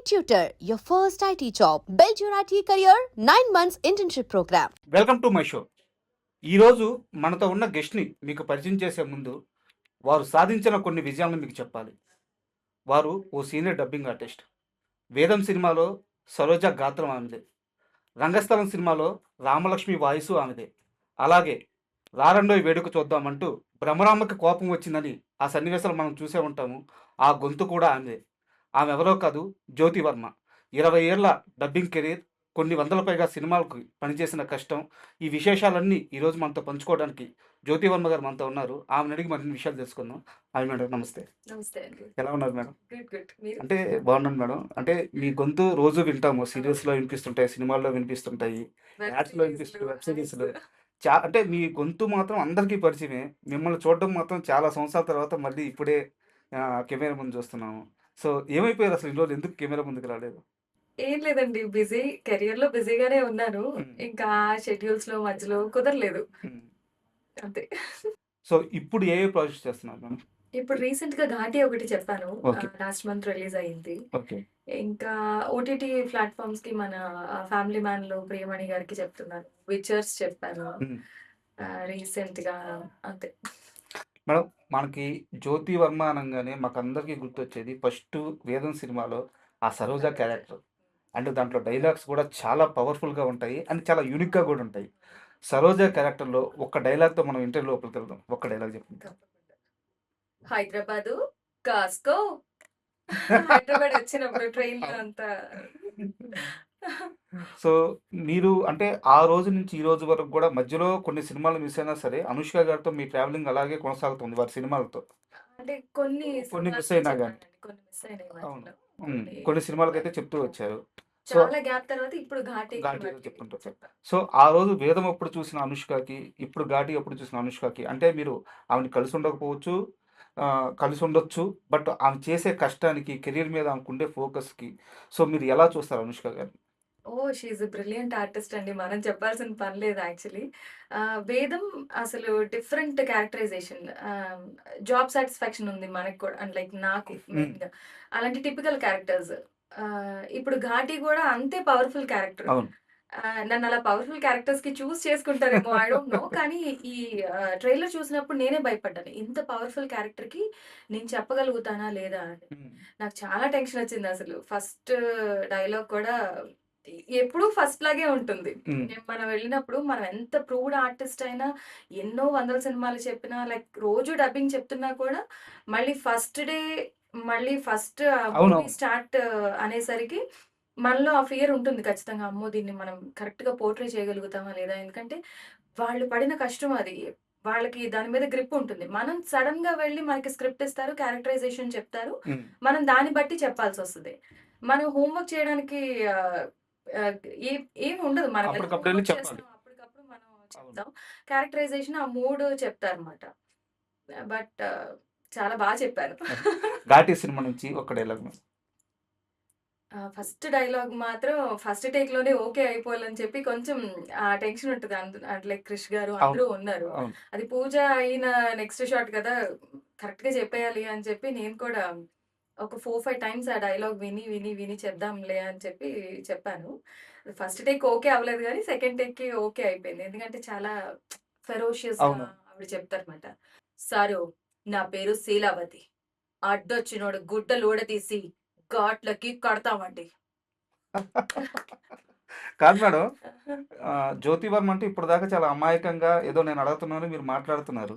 Tutor, your first IT job. Build your IT career, 9 months internship program. Welcome to my show. ఈరోజు మనతో ఉన్న గెస్ట్ని మీకు పరిచయం చేసే ముందు వారు సాధించిన కొన్ని విజయాలను మీకు చెప్పాలి. వారు ఓ సీనియర్ డబ్బింగ్ ఆర్టిస్ట్. వేదం సినిమాలో సరోజ గాత్రం ఆమెదే. రంగస్థలం సినిమాలో రామలక్ష్మి వాయిసు ఆమెదే. అలాగే రారండోయ్ వేడుక చూద్దామంటూ భ్రమరామ్మకి కోపం వచ్చిందని ఆ సన్నివేశాలు మనం చూసే ఉంటాము. ఆ గొంతు కూడా ఆమెదే. ఆమె ఎవరో కాదు, జ్యోతి వర్మ. 20 ఏళ్ల డబ్బింగ్ కెరీర్, కొన్ని వందల పైగా సినిమాలకు పనిచేసిన కష్టం, ఈ విశేషాలన్నీ ఈరోజు మనతో పంచుకోవడానికి జ్యోతి వర్మ గారు మనతో ఉన్నారు. ఆమెను అడిగి మరిన్ని విషయాలు తెలుసుకుందాం. హాయ్ మేడం, నమస్తే. నమస్తే అండి. ఎలా ఉన్నారు మేడం? గుడ్. మీరు? అంటే బాగున్నాను మేడం. అంటే మీ గొంతు రోజు వింటాము, సీరియల్స్లో వినిపిస్తుంటాయి, సినిమాల్లో వినిపిస్తుంటాయి, వెబ్ యాడ్స్లో సిరీస్‌లు, వినిపిస్తుంటాయి, వెబ్ సిరీస్లో. యాడ్స్. అంటే మీ గొంతు మాత్రం అందరికీ పరిచయమే. మిమ్మల్ని చూడడం మాత్రం చాలా సంవత్సరాల తర్వాత మళ్ళీ ఇప్పుడే కెమెరా ముందు చూస్తున్నాము. సో ఏమైపోయారు అసలు ఇన్ని రోజులు, ఎందుకు కెమెరా ముందుకు రాలేదు? ఏం లేదండి. కెరియర్‌లో బిజీగానే ఉన్నాను. హ్మ్. ఇంకా షెడ్యూల్స్‌లో మధ్యలో కుదరలేదు. హ్మ్. అంతే. సో ఇప్పుడు ఏ ఏ ప్రాజెక్ట్స్ చేస్తున్నారు మేడం? ఇప్పుడు రీసెంట్‌గా 'ఘాటి' ఒకటి చెప్పాను. ఓకే. లాస్ట్ మంత్ రిలీజ్ అయింది. ఓకే. ఇంకా ఓటీటీ ప్లాట్‌ఫార్మ్స్‌కి మన 'ఫ్యామిలీ మ్యాన్‌లో' ప్రియమణి గారికి చెప్తున్నాను. 'విచర్స్' చెప్పాను. హ్మ్. రీసెంట్‌గా అంతే. మేడం, మనకి జ్యోతి వర్మ అనంగానే మాకందరికీ గుర్తొచ్చేది ఫస్ట్ వేదం సినిమాలో ఆ సరోజ క్యారెక్టర్. అండ్ దాంట్లో డైలాగ్స్ కూడా చాలా పవర్ఫుల్‌గా ఉంటాయి. అండ్ చాలా యూనిక్‌గా కూడా ఉంటాయి. సరోజ క్యారెక్టర్‌లో ఒక్క డైలాగ్‌తో మనం ఇంటర్వ్యూ లోపలికి వెళ్దాం. ఒక్క డైలాగ్ చెప్పండి. తప్పకుండా. హైదరాబాదు కాస్కో. హైదరాబాద్ వచ్చినప్పుడు ట్రైన్‌లో అంతా సో మీరు అంటే ఆ రోజు నుంచి ఈ రోజు వరకు కూడా మధ్యలో కొన్ని సినిమాలు మిస్ అయినా సరే, అనుష్క గారితో మీ ట్రావెలింగ్ అలాగే కొనసాగుతుంది వారి సినిమాలతో. అంటే కొన్ని కొన్ని మిస్ సినిమాలకి అయినా గాని. చెప్పానండి. కొన్ని మిస్ అయినాయి అవును. మధ్యలో. కొన్ని సినిమాలకైతే చెప్తూ వచ్చారు. సో చాలా గ్యాప్ తర్వాత ఇప్పుడు ఘాటీకి ఘాటీలో మళ్ళీ చెప్పుకుంటారు. చెప్పా. సో ఆ రోజు వేదం అప్పుడు చూసిన అనుష్కకి, ఇప్పుడు ఘాటి అప్పుడు చూసిన అనుష్కకి అంటే మీరు ఆమెని కలిసి ఉండకపోవచ్చు, కలిసి ఉండొచ్చు. బట్ ఆమె చేసే కష్టానికి, కెరీర్ మీద ఆమెకుండే ఫోకస్‌కి సో మీరు ఎలా చూస్తారు అనుష్క గారిని? Oh! She is a brilliant artist అండి. మనం చెప్పాల్సిన పని లేదు యాక్చువల్లీ. వేదం అసలు డిఫరెంట్ క్యారెక్టరైజేషన్. జాబ్ సాటిస్ఫాక్షన్ ఉంది మనకు కూడా. అండ్ లైక్ నాకు హ్మ్. మెయిన్‌గా. అలాంటి టిపికల్ క్యారెక్టర్స్. ఇప్పుడు ఘాటి కూడా అంతే పవర్‌ఫుల్ క్యారెక్టర్. అవును. నన్ను అలా పవర్‌ఫుల్ క్యారెక్టర్స్‌కి చూజ్ చేసుకుంటారేమో ఐ డోంట్ నో. కానీ ఈ ట్రైలర్ చూసినప్పుడు నేనే భయపడ్డాను. ఇంత పవర్‌ఫుల్ క్యారెక్టర్‌కి నేను చెప్పగలుగుతానా లేదా అని. హ్మ్. నాకు చాలా టెన్షన్ వచ్చిందసలు. ఫస్ట్ డైలాగ్ కూడా ఎప్పుడూ ఫస్ట్ లాగే ఉంటుంది. హ్మ్. మనం వెళ్ళినప్పుడు మనం ఎంత ప్రూవ్డ్ ఆర్టిస్ట్ అయినా, ఎన్నో వందల సినిమాలు చెప్పినా, లైక్ రోజు డబ్బింగ్ చెప్తున్నా కూడా, మళ్ళీ ఫస్ట్ డే మళ్ళీ ఫస్ట్ మూవీ అవునవును. స్టార్ట్ అనేసరికి మనలో ఆ ఫియర్ ఉంటుంది ఖచ్చితంగా. అమ్మో! దీన్ని మనం కరెక్ట్‌గా పోర్ట్రే చేయగలుగుతామా లేదా? ఎందుకంటే వాళ్ళు పడిన కష్టం అది. వాళ్ళకి దాని మీద గ్రిప్ ఉంటుంది. మనం సడెన్‌గా వెళ్లి మనకి స్క్రిప్ట్ ఇస్తారు, క్యారెక్టరైజేషన్ చెప్తారు. హ్మ్. మనం దాన్ని బట్టి చెప్పాల్సొస్తది. మనం హోంవర్క్ చేయడానికి ఆహ్, ఆహ్, ఏ ఏమి ఉండదు. మనం ఎలా అప్పటికప్పుడు ఎళ్లి హోంవర్క్ చెప్పాలి. చేస్తాం అప్పటికప్పుడు మనం అవును. చెప్తాం. క్యారెక్టరైజేషన్ ఆ మూడ్ చెప్తారన్నమాట. బట్ చాలా బా చెప్పారు. ఘాటి సినిమా నుంచి ఒక డైలాగ్ మేడం. ఫస్ట్ డైలాగ్ మాత్రం ఫస్ట్ టేక్‌లోనే ఓకే అయిపోవాలని చెప్పి కొంచెం టెన్షన్ ఉంటది. లైక్ క్రిష్ గారు అవును. అందరూ ఉన్నారు. అవును. అది పూజ అయిన నెక్స్ట్ షాట్ కదా! కరెక్ట్‌గా చెప్పేయాలి అని చెప్పి నేను కూడా ఒక 4, 5 టైమ్స్ ఆ డైలాగ్ విని చెప్దాంలే అని చెప్పి చెప్పాను. ఫస్ట్ టేక్ ఓకే అవ్వలేదు గానీ సెకండ్ టేక్‌కి ఓకే అయిపోయింది. ఎందుకంటే చాలా ఫెరోషియస్‌గా అవును. ఆవిడ చెప్తారన్నమాట. "సారు నా పేరు శీలావతి. అడ్డొచ్చినోడు గుడ్డలు ఊడదీసి ఘాట్లకి కడతామండి." కాదు మేడం. జ్యోతి వర్మ అంటే ఇప్పటిదాకా చాలా అమాయకంగా ఏదో నేను అడుగుతున్నాను, మీరు మాట్లాడుతున్నారు.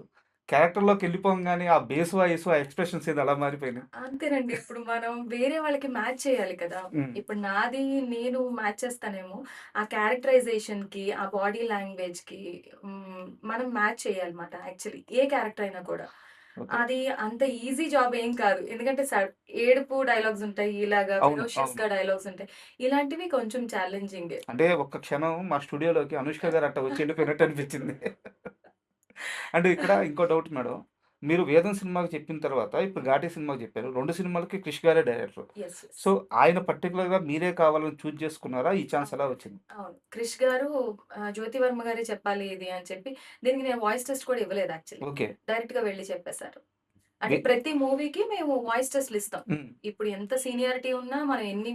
క్యారెక్టర్‌లోకెళ్ళిపోంగానే ఆ బేస్ వాయిస్, ఆ ఎక్స్‌ప్రెషన్స్ ఏంది అలా మారిపోయినాయి? అంతేనండి. ఇప్పుడు మనం వేరే వాళ్ళకి మ్యాచ్ చేయాలి కదా! హ్మ్. ఇప్పుడు నాది నేను మ్యాచ్ చేస్తానేమో, ఆ క్యారెక్టరైజేషన్‌కి, ఆ బాడీ లాంగ్వేజ్‌కి మనం మ్యాచ్ చేయాలన్నమాట యాక్చువల్లీ. ఏ క్యారెక్టర్ అయినా కూడా. ఓకే. అది అంత ఈజీ జాబ్ ఏం కాదు. ఎందుకంటే ఏడుపు డైలాగ్స్ ఉంటాయి. ఇలాగా అవును. అవును. ఫెరోషియస్‌గా డైలాగ్స్ ఉంటాయి. ఇలాంటివి కొంచెం ఛాలెంజింగే. అంటే ఒక్క క్షణం మా స్టూడియోలోకి అనుష్క గారు అట్ట వచ్చి ఎళ్ళిపోయినట్టు అనిపించింది. అంటే ఇక్కడ ఇంకో డౌట్ మేడం. మీరు 'వేదం' సినిమాకి చెప్పిన తర్వాత ఇప్పుడు 'ఘాటి' సినిమాకి చెప్పారు. 2 సినిమాలకి క్రిష్ గారే డైరెక్టర్. యెస్. సో ఆయన పర్టిక్యులర్‌గా మీరే కావాలని చూజ్ చేసుకున్నారా? ఈ ఛాన్స్ ఎలా అవును. వచ్చింది? అవును. క్రిష్ గారు 'జ్యోతి వర్మ' గారే చెప్పాలి ఇది అని చెప్పి, దీనికి నేను వాయిస్ టెస్ట్ కూడా ఇవ్వలేదు యాక్చువల్లీ. ఓకే. డైరెక్ట్‌గా వెళ్లి చెప్పేసారు. అంటే వె ప్రతి మూవీకి మేము వాయిస్ టెస్ట్‌లు ఇస్తాం. హ్మ్. ఇప్పుడు ఎంత సీనియారిటీ ఉన్నా మనం ఎన్ని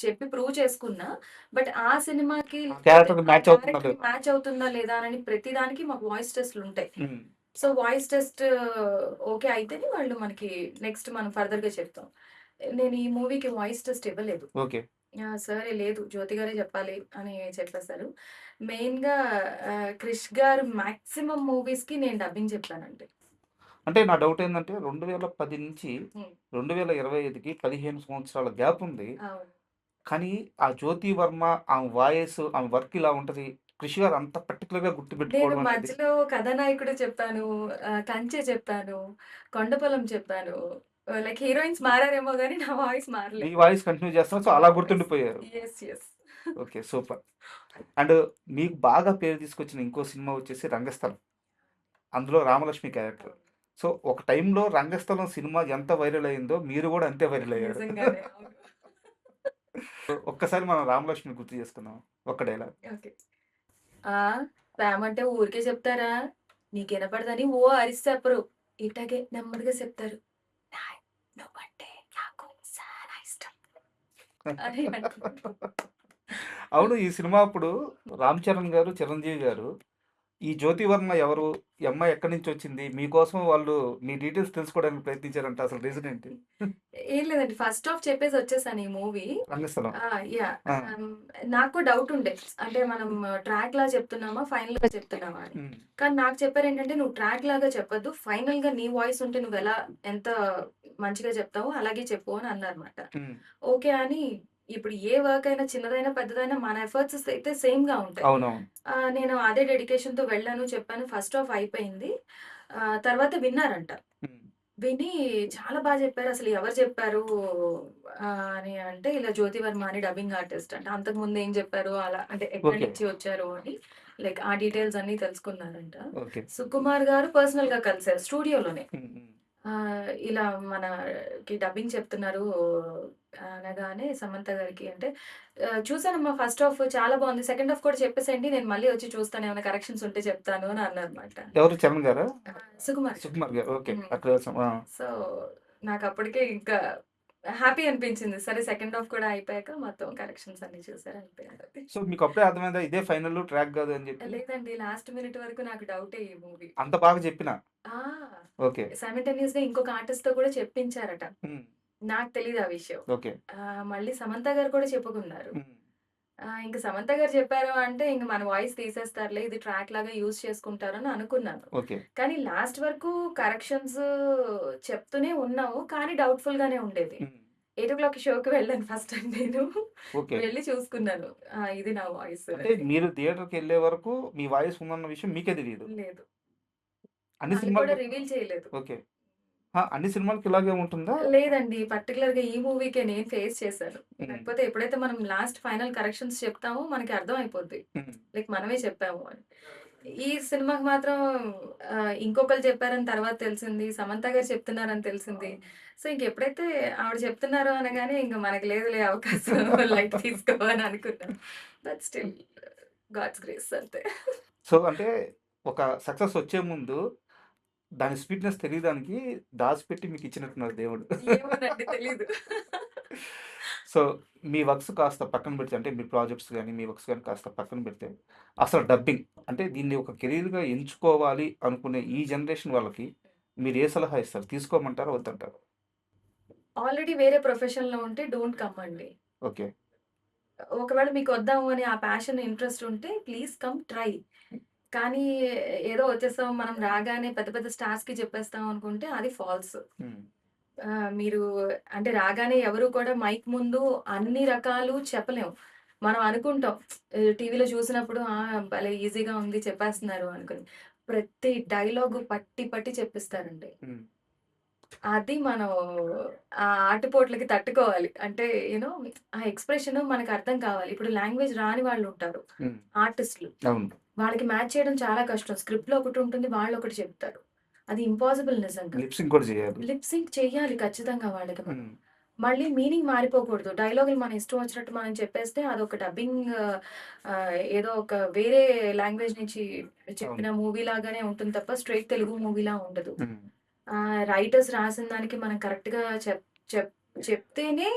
చెప్పి ప్రూవ్ చేసుకున్నా. బట్ ఆ సినిమాకి ఆ క్యారెక్టర్ ఆ మ్యాచ్ అవుతుందా క్యారెక్టర్‌కి లేదా? మ్యాచ్ అవుతుందా లేదా అని ప్రతి దానికి మాకు వాయిస్ టెస్ట్‌లుంటాయి. హ్మ్. సో, వాయిస్ టెస్ట్ ఓకే అయితేనే వాళ్ళు మనకి నెక్స్ట్ మనం ఫర్దర్‌గా చెప్తాం. నేను ఈ మూవీకి వాయిస్ టెస్ట్ ఇవ్వలేదు. ఓకే. సరే లేదు జ్యోతి గారే చెప్పాలి అని చెప్పేసారు. మెయిన్‌గా 'క్రిష్' గారు మాక్సిమం మూవీస్‌కి నేను డబ్బింగ్ చెప్పానండి. అంటే నా డౌట్ ఏందంటే 2010 నుంచి హ్మ్. 2025కి 15 సంవత్సరాల గ్యాప్ ఉంది. అవును. కానీ ఆ 'జ్యోతి వర్మ' ఆమె వాయిస్, ఆమె వర్క్ ఇలా ఉంటది. 'క్రిష్' గారు అంత పర్టిక్యులర్‌గా నేను గుర్తుపెట్టుకోవడం అనేది మధ్యలో కథానాయకుడు చెప్పాను, 'కంచె' చెప్పాను, 'కొండపొలం' చెప్పాను. లైక్ హీరోయిన్స్ మారారేమో గానీ నా వాయిస్ మారలే. మీ వాయిస్ కంటిన్యూ చేస్తున్నారు. సో, నా అలా వాయిస్. గుర్తుండిపోయారు. Yes. Yes. Okay. Super. And మీకు బాగా పేరు తీసుకొచ్చిన ఇంకో సినిమా వచ్చేసి 'రంగస్థలం.' అందులో రామలక్ష్మి క్యారెక్టర్. అవును. సో, ఒక టైంలో 'రంగస్థలం' సినిమా ఎంత వైరల్ అయిందో మీరు గూడా అంతే వైరల్ అయ్యారు. నిజంగానే. అవును. ఒక్కసారి మనం 'రామలక్ష్మిని' గుర్తు చేసుకుందాం. ఒక్క డైలాగ్. ఓకే. ఆ! ప్రేమంటే ఊరికే చెప్తారా? నీకినపడదని ఓ అరిసి చెప్పరు. ఇట్టాగే నెమ్మదిగా చెప్తారు. నాయ్ నువ్వంటే నాకు చాలా ఇష్టం అని అంటారు. అవును. ఈ సినిమా అప్పుడు 'రామ్ చరణ్' గారు, 'చిరంజీవి' గారు ఈ 'జ్యోతి వర్మ' ఎవరు? ఈ అమ్మాయి ఎక్కడి నుంచొచ్చింది? మీకోసం వాళ్ళు మీ డీటెయిల్స్ తెలుసుకోవడానికి ప్రయత్నించారంట. అసలు రీజన్ ఏంటి? ఏం లేదండి. ఫస్ట్ హాఫ్ చెప్పేసి వచ్చేసాను ఈ మూవీ. 'రంగస్థలం.' యాహ్! ఆ! నాకు డౌట్ ఉండే. అంటే మనం ట్రాక్‌లా చెప్తున్నామా? ఫైనల్‌గా చెప్తున్నామా అని. హ్మ్. కానీ నాకు చెప్పారేంటంటే, "నువ్వు ట్రాక్ లాగా చెప్పొద్దు. ఫైనల్‌గా నీ వాయిస్ ఉంటే నువ్వెలా ఎంత మంచిగా చెప్తావో అలాగే చెప్పు" అని అన్నారన్నమాట. హ్మ్. ఓకే అని ఇప్పుడు ఏ వర్క్ అయినా చిన్నదైనా, పెద్దదైనా మన ఎఫర్ట్స్ అయితే సేమ్‌గా ఉంటాయి. అవునవును. నేను అదే డెడికేషన్‌తో వెళ్ళాను, చెప్పాను. ఫస్ట్ హాఫ్ అయిపోయింది. తర్వాత విన్నారంట. హ్మ్. విని చాలా చెప్పారు. అసలు ఎవరు చెప్పారు అని అంటే, ఇలా 'జ్యోతి వర్మ' అని డబ్బింగ్ ఆర్టిస్ట్ అంట. అంతకుముందు ఏం చెప్పారు అలా అంటే ఎక్కడి ఓకే. నుంచి వచ్చారు అని లైక్ ఆ డీటెయిల్స్ అన్నీ తెలుసుకున్నారంట. ఓకే. సుకుమార్ గారు పర్సనల్‌గా కలిసారు స్టూడియోలోనే. హ్మ్. హ్మ్. ఇలా మనకి డబ్బింగ్ చెప్తున్నారు అనగానే సమంత గారికి అంటే చూసానమ్మా ఫస్ట్ హాఫ్ చాలా బావుంది. సెకండ్ హాఫ్ కూడా చెప్పేసేయండి. నేను మళ్ళీ వచ్చి చూస్తాను. ఏమైనా కరెక్షన్స్ ఉంటే చెప్తాను అని అన్నారన్నమాట. ఎవరు 'చరణ్' గారా? సుకుమార్ గారు. 'సుకుమార్' గారు. ఓకే. హ్మ్. అక్కడ ఆ! సో, నాకప్పటికే ఇంకా హ్యాపీ అనిపించింది. సరే సెకండ్ హాఫ్ కూడా అయిపోయాక మొత్తం కరెక్షన్స్ అన్నీ చూసారు అయిపోయాక. సో, మీకు అప్పుడే అర్థమైందా ఇదే ఫైనల్ ట్రాక్ కాదు అని చెప్పి? లేదండి లాస్ట్ మినిట్ వరకు నాకు డౌటే ఈ మూవీ. అంత బాగా చెప్పినా. ఆ! ఓకే. సైమల్టేనియస్‌గా ఇంకొక ఆర్టిస్ట్‌తో కూడా చెప్పించారట. హ్మ్. నాకు తెలీదు ఆ విషయం. ఓకే. మళ్ళీ సమంత గారు కూడా చెప్పుకున్నారు. హ్మ్. ఇంక సమంత గారు చెప్పారు అంటే ఇంక మన వాయిస్ తీసేస్తారులే ఇది ట్రాక్ లాగా యూజ్ చేసుకుంటారని అనుకున్నాను. ఓకే. కానీ లాస్ట్ వరకు కరెక్షన్స్ చెప్తూనే ఉన్నాము. కానీ డౌట్‌ఫుల్‌గానే ఉండేది. హ్మ్. 8:00 షోకి వెళ్ళాను ఫస్ట్ టైమ్ నేను. ఓకే. వెళ్లి చూసుకున్నాను. ఇది నా వాయిస్ అంటే అని. మీరు థియేటర్‌కెళ్ళే వరకు మీ వాయిస్ ఉందన్న విషయం మీకే తెలీదు. లేదు. అన్ని వాళ్ళు కూడా సినిమాలకి రివీల్ చేయలేదు. ఓకే. అన్ని సినిమాలకి ఇలాగే ఉంటుందా? లేదండి. పర్టిక్యులర్‌గా ఈ మూవీకే నేను ఫేస్ చేశాను. హ్మ్. లేకపోతే ఎప్పుడైతే మనం లాస్ట్ ఫైనల్ కరెక్షన్స్ చెప్తామో మనకి అర్థమైపోద్ది. హ్మ్. లైక్ మనమే చెప్పాము అని. ఈ సినిమాకి మాత్రం ఇంకొకళ్ళు చెప్పారని తర్వాత తెలిసింది. సమంత గారు చెప్తున్నారని తెలిసింది. సో, ఇంకెప్పుడైతే ఆవిడ చెప్తున్నారో అనగానే ఇంక మనకి లేదులే అవకాశం లైట్ తీసుకో అని అనుకున్నాను. బట్ స్టిల్ గాడ్స్ గ్రేస్ అంతే. సో, అంటే ఒక సక్సెస్ వచ్చే ముందు దాని స్వీట్‌నెస్ తెలియడానికి దాచిపెట్టి మీకిచ్చినట్టున్నారు దేవుడు. ఏమోనండి తెలీదు. సో, మీ వర్క్స్ కాస్త పక్కన పెడితే అంటే మీ ప్రాజెక్ట్స్ గాని, మీ వర్క్స్ గాని కాస్త పక్కన పెడితే అసలు డబ్బింగ్ అంటే దీన్ని ఒక కెరీర్‌గా ఎంచుకోవాలి అనుకునే ఈ జనరేషన్ వాళ్ళకి మీరు ఏ సలహా ఇస్తారు? తీసుకోమంటారా? వద్దంటారా? ఆల్రెడీ వేరే ప్రొఫెషన్‌లో ఉంటే డోంట్ కమ్ అండి. ఓకే. ఒకవేళ మీకొద్దాము అని ఆ ప్యాషన్, ఇంట్రెస్ట్ ఉంటే ప్లీజ్ కమ్ ట్రై. కానీ ఏదో వచ్చేసాం మనం రాగానే పెద్ద పెద్ద స్టార్స్‌కి చెప్పేస్తాం అనుకుంటే అది ఫాల్స్. హ్మ్. మీరు అంటే రాగానే ఎవరు కూడా మైక్ ముందు అన్ని రకాలు చెప్పలేం. మనం అనుకుంటాం టీవీలో చూసినప్పుడు భలే ఈజీగా ఉంది చెప్పేస్తున్నారు అనుకుని. ప్రతి డైలాగు పట్టి పట్టి చెప్పిస్తారండి. హ్మ్. అది మనం ఆ ఆటుపోట్లకి తట్టుకోవాలి. అంటే ఆ ఎక్స్‌ప్రెషన్ మనకర్థం కావాలి. ఇప్పుడు లాంగ్వేజ్ రాని వాళ్ళుంటారు. హ్మ్. ఆర్టిస్ట్‌లు. అవును. వాళ్ళకి మ్యాచ్ చేయడం చాలా కష్టం. స్క్రిప్ట్‌లో ఒకటుంటుంది. వాళ్ళొకటి చెప్తారు. అది ఇంపాసిబుల్ నిజంగా. లిప్ సింక్ కూడా చేయాలి. లిప్ సింక్ చెయ్యాలి ఖచ్చితంగా వాళ్ళకి మనం. హ్మ్. మళ్ళీ మీనింగ్ మారిపోకూడదు. డైలాగులు మన ఇష్టం వచ్చినట్టు మనం చెప్పేస్తే అదొక డబ్బింగ్ ఏదో ఒక వేరే లాంగ్వేజ్ నుంచి అవును. చెప్పిన మూవీ లాగానే ఉంటుంది తప్ప స్ట్రెయిట్ తెలుగు మూవీలా ఉండదు. హ్మ్. రైటర్స్ రాసిన దానికి మనం కరెక్ట్‌గా చెప్ చెప్ చెప్తేనే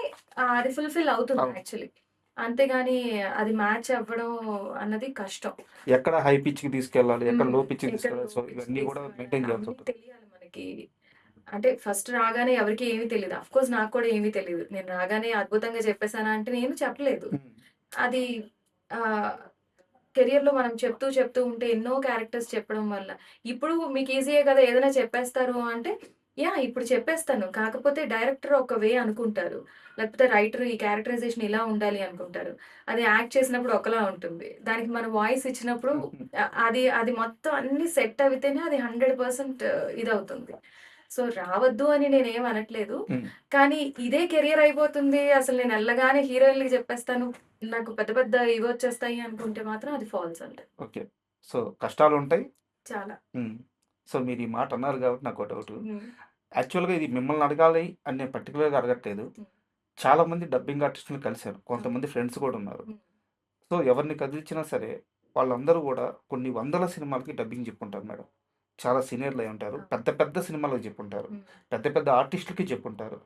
అది ఫుల్‌ఫిల్ అవుతుంది అవును. యాక్చువల్లీ. అంతేగాని అది మ్యాచ్ అవ్వడం అన్నది కష్టం. ఎక్కడ హై పిచ్‌కి తీసుకెళ్ళాలి, ఎక్కడ హ్మ్. లో పిచ్‌కి ఎక్కడ తీసుకెళ్ళాలి. లో సో, పిచ్ ఇవన్నీ కూడా తీసుకెళ్ళాలి మెయింటైన్ చేయాల్సి అన్నీ ఉంటుంది. తెలియాలి మనకి. అంటే ఫస్ట్ రాగానే ఎవరికీ ఏమీ తెలీదు. అఫ్‌కోర్స్ నాకు కూడా ఏమీ తెలీదు. నేను రాగానే అద్భుతంగా చెప్పేసానా అంటే నేను చెప్పలేదు. హ్మ్. అది ఆహ్, కెరియర్‌లో మనం చెప్తూ, చెప్తూ ఉంటే ఎన్నో క్యారెక్టర్స్ చెప్పడం వల్ల ఇప్పుడు మీకు ఈజీయే కదా! ఏదైనా చెప్పేస్తారు అంటే, యాహ్! ఇప్పుడు చెప్పేస్తాను. కాకపోతే డైరెక్టర్ ఒక వే అనుకుంటారు. లేకపోతే రైటర్ ఈ క్యారెక్టరైజేషన్ ఇలా ఉండాలి అనుకుంటారు. అది యాక్ట్ చేసినప్పుడు ఒకలా ఉంటుంది. దానికి మనం వాయిస్ ఇచ్చినప్పుడు అది మొత్తం అన్నీ సెట్ అవితేనే అది 100% ఇదవుతుంది. సో, రావద్దు అని నేనేం అనట్లేదు. హ్మ్. కానీ ఇదే కెరియర్ అయిపోతుంది. అసలు నేను ఎళ్ళగానే హీరోయిన్‌లకి చెప్పేస్తాను. నాకు పెద్ద పెద్ద ఇవొచ్చేస్తాయి అనుకుంటే మాత్రం అది ఫాల్స్ అండి. ఓకే. సో, కష్టాలుంటాయి. చాలా. హ్మ్. సో, మీరు ఈ మాట అన్నారు కాబట్టి నాకో డౌటు. హ్మ్. యాక్చువల్‌గా ఇది మిమ్మల్ని అడగాలి అని నేను పర్టిక్యులర్‌గా అడగట్లేదు. హ్మ్. చాలామంది డబ్బింగ్ ఆర్టిస్ట్‌లని కలిసాను. అవును. కొంతమంది ఫ్రెండ్స్ కూడా ఉన్నారు. హ్మ్. సో, ఎవరిని కదిలిచ్చినా సరే, వాళ్ళందరూ గూడా కొన్ని వందల సినిమాలకి డబ్బింగ్ చెప్పుంటారు మేడం. చాలా సీనియర్‌లై ఉంటారు. అవును. పెద్ద పెద్ద సినిమాలకు చెప్పుంటారు. హ్మ్. పెద్ద పెద్ద ఆర్టిస్ట్‌లకి చెప్పుంటారు.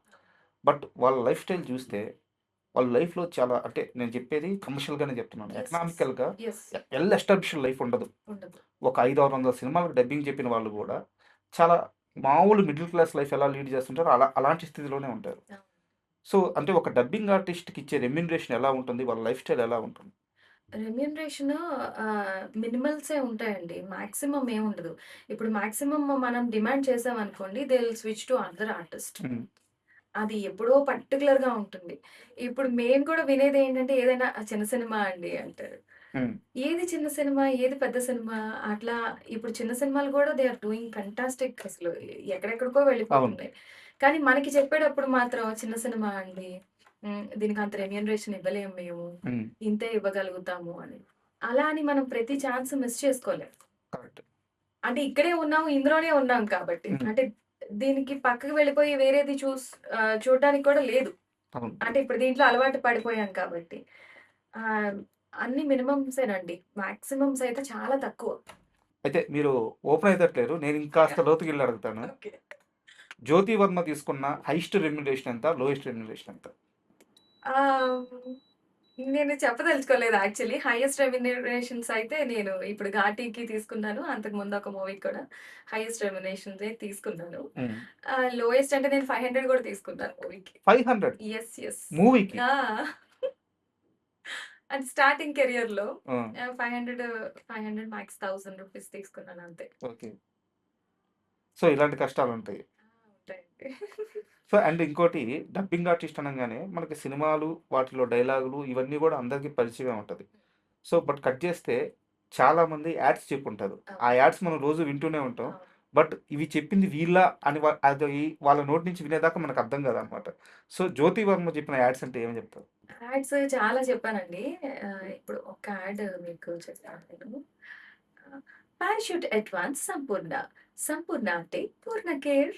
బట్ వాళ్ళ లైఫ్ స్టైల్ చూస్తే, వాళ్ళ లైఫ్‌లో చాలా అంటే నేను చెప్పేది కమర్షియల్‌గానే చెప్తున్నాను. యెస్. యెస్. ఎకనామికల్‌గా యెస్. వెల్ ఎస్టాబ్లిష్డ్ లైఫ్ ఉండదు. ఉండదు. ఒక 500, 600 సినిమాలకు డబ్బింగ్ చెప్పిన వాళ్ళు గూడా, చాలా మామూలు మిడిల్ క్లాస్ లైఫ్ ఎలా లీడ్ చేస్తుంటారో అలాంటి స్థితిలోనే ఉంటారు. అవును. సో, అంటే ఒక డబ్బింగ్ ఆర్టిస్ట్‌కి ఇచ్చే రెమ్యూనరేషన్ ఎలా ఉంటుంది? వాళ్ళ లైఫ్ స్టైల్ ఎలా ఉంటుంది? రెమ్యూనరేషను మినిమల్సే ఉంటాయండి. మాక్సిమం ఏముండదు. ఇప్పుడు మాక్సిమం మనం డిమాండ్ చేసామనుకోండి they will switch to other artist. హ్మ్. అది ఎప్పుడో పర్టిక్యులర్‌గా ఉంటుంది. ఇప్పుడు మేము కూడా వినేదేంటంటే ఏదైనా చిన్న సినిమా అండి అంటారు. హ్మ్. ఏది చిన్న సినిమా? ఏది పెద్ద సినిమా? అట్లా ఇప్పుడు చిన్న సినిమాలు కూడా దే ఆర్ డూయింగ్ ఫెంటాస్టిక్ అసలు ఎక్కడెక్కడికో అవును. వెళ్ళిపోతున్నాయి. కానీ మనకి చెప్పేటప్పుడు మాత్రం చిన్న సినిమా అండి. దీనికి అంత రెమ్యూనరేషన్ ఇవ్వలేము మేము. హ్మ్. ఇంతే ఇవ్వగలుగుతాము అని. అలా అని మనం ప్రతి ఛాన్స్ మిస్ చేసుకోలేం. కరెక్ట్. అంటే ఇక్కడే ఉన్నాము, ఇందులోనే ఉన్నాం కాబట్టి. హ్మ్. అంటే దీనికి పక్కకి వెళ్ళిపోయి వేరేది చూడడానికి కూడా లేదు. అవును. అంటే ఇప్పుడు దీంట్లో అలవాటు పడిపోయాం కాబట్టి. ఆహ్, అన్ని మినిమమ్సేనండి. మాక్సిమమ్స్ అయితే చాలా తక్కువ. అయితే మీరు ఓపెన్ అయ్యేటట్లేరు. నేను ఇంకాస్త లోతుకెళ్ళి అడుగుతాను. ఓకే. 'జ్యోతి వర్మ' తీసుకున్న హైయెస్ట్ రెమ్యూనరేషన్ ఎంత? లోయెస్ట్ రెమ్యూనరేషన్ ఎంత? ఆహ్, నేను చెప్పదలుచుకోలేదు యాక్చువల్లీ. హైయెస్ట్ రెమ్యునరేషన్స్ అయితే నేను ఇప్పుడు 'ఘాటీకి' తీసుకున్నాను. అంతకుముందు ఒక మూవీకి కూడా హైయెస్ట్ రెమ్యునరేషన్సే తీసుకున్నాను. హ్మ్. లోయెస్ట్ అంటే నేను 500 కూడా తీసుకున్నాను మూవీకి. 500 యెస్. యెస్. మూవీకి. ఆ! అది స్టార్టింగ్ కెరియర్‌లో ఆ! 500 మాక్స్ 1000 రూపీస్ తీసుకున్నాను అంతే. ఓకే. సో, ఇలాంటి కష్టాలుంటాయి. ఉంటాయండి. సో, అండ్ ఇంకోటి డబ్బింగ్ ఆర్టిస్ట్ అనంగానే మనకి సినిమాలు, వాటిలో డైలాగులు ఇవన్నీ గూడా అందరికీ పరిచయమే ఉంటది. సో, బట్ కట్ చేస్తే చాలామంది యాడ్స్ చెప్పుంటారు. ఆ అవును. యాడ్స్ మనం రోజు వింటూనే ఉంటాం. అవును. బట్ ఇవి చెప్పింది వీళ్ళా అని అది వాళ్ళ నోటి నుంచి వినేదాకా మనకు అర్థం కాదనమాట. సో, 'జ్యోతి వర్మ' చెప్పిన యాడ్స్ అంటే ఏమని చెప్తారు? యాడ్స్ చాలా చెప్పానండి. ఇప్పుడు ఒక యాడ్ మీకు చెప్తాను నేను. పారాషూట్ అడ్వాన్స్ సంపూర్ణ. సంపూర్ణ అంటే పూర్ణ కేర్.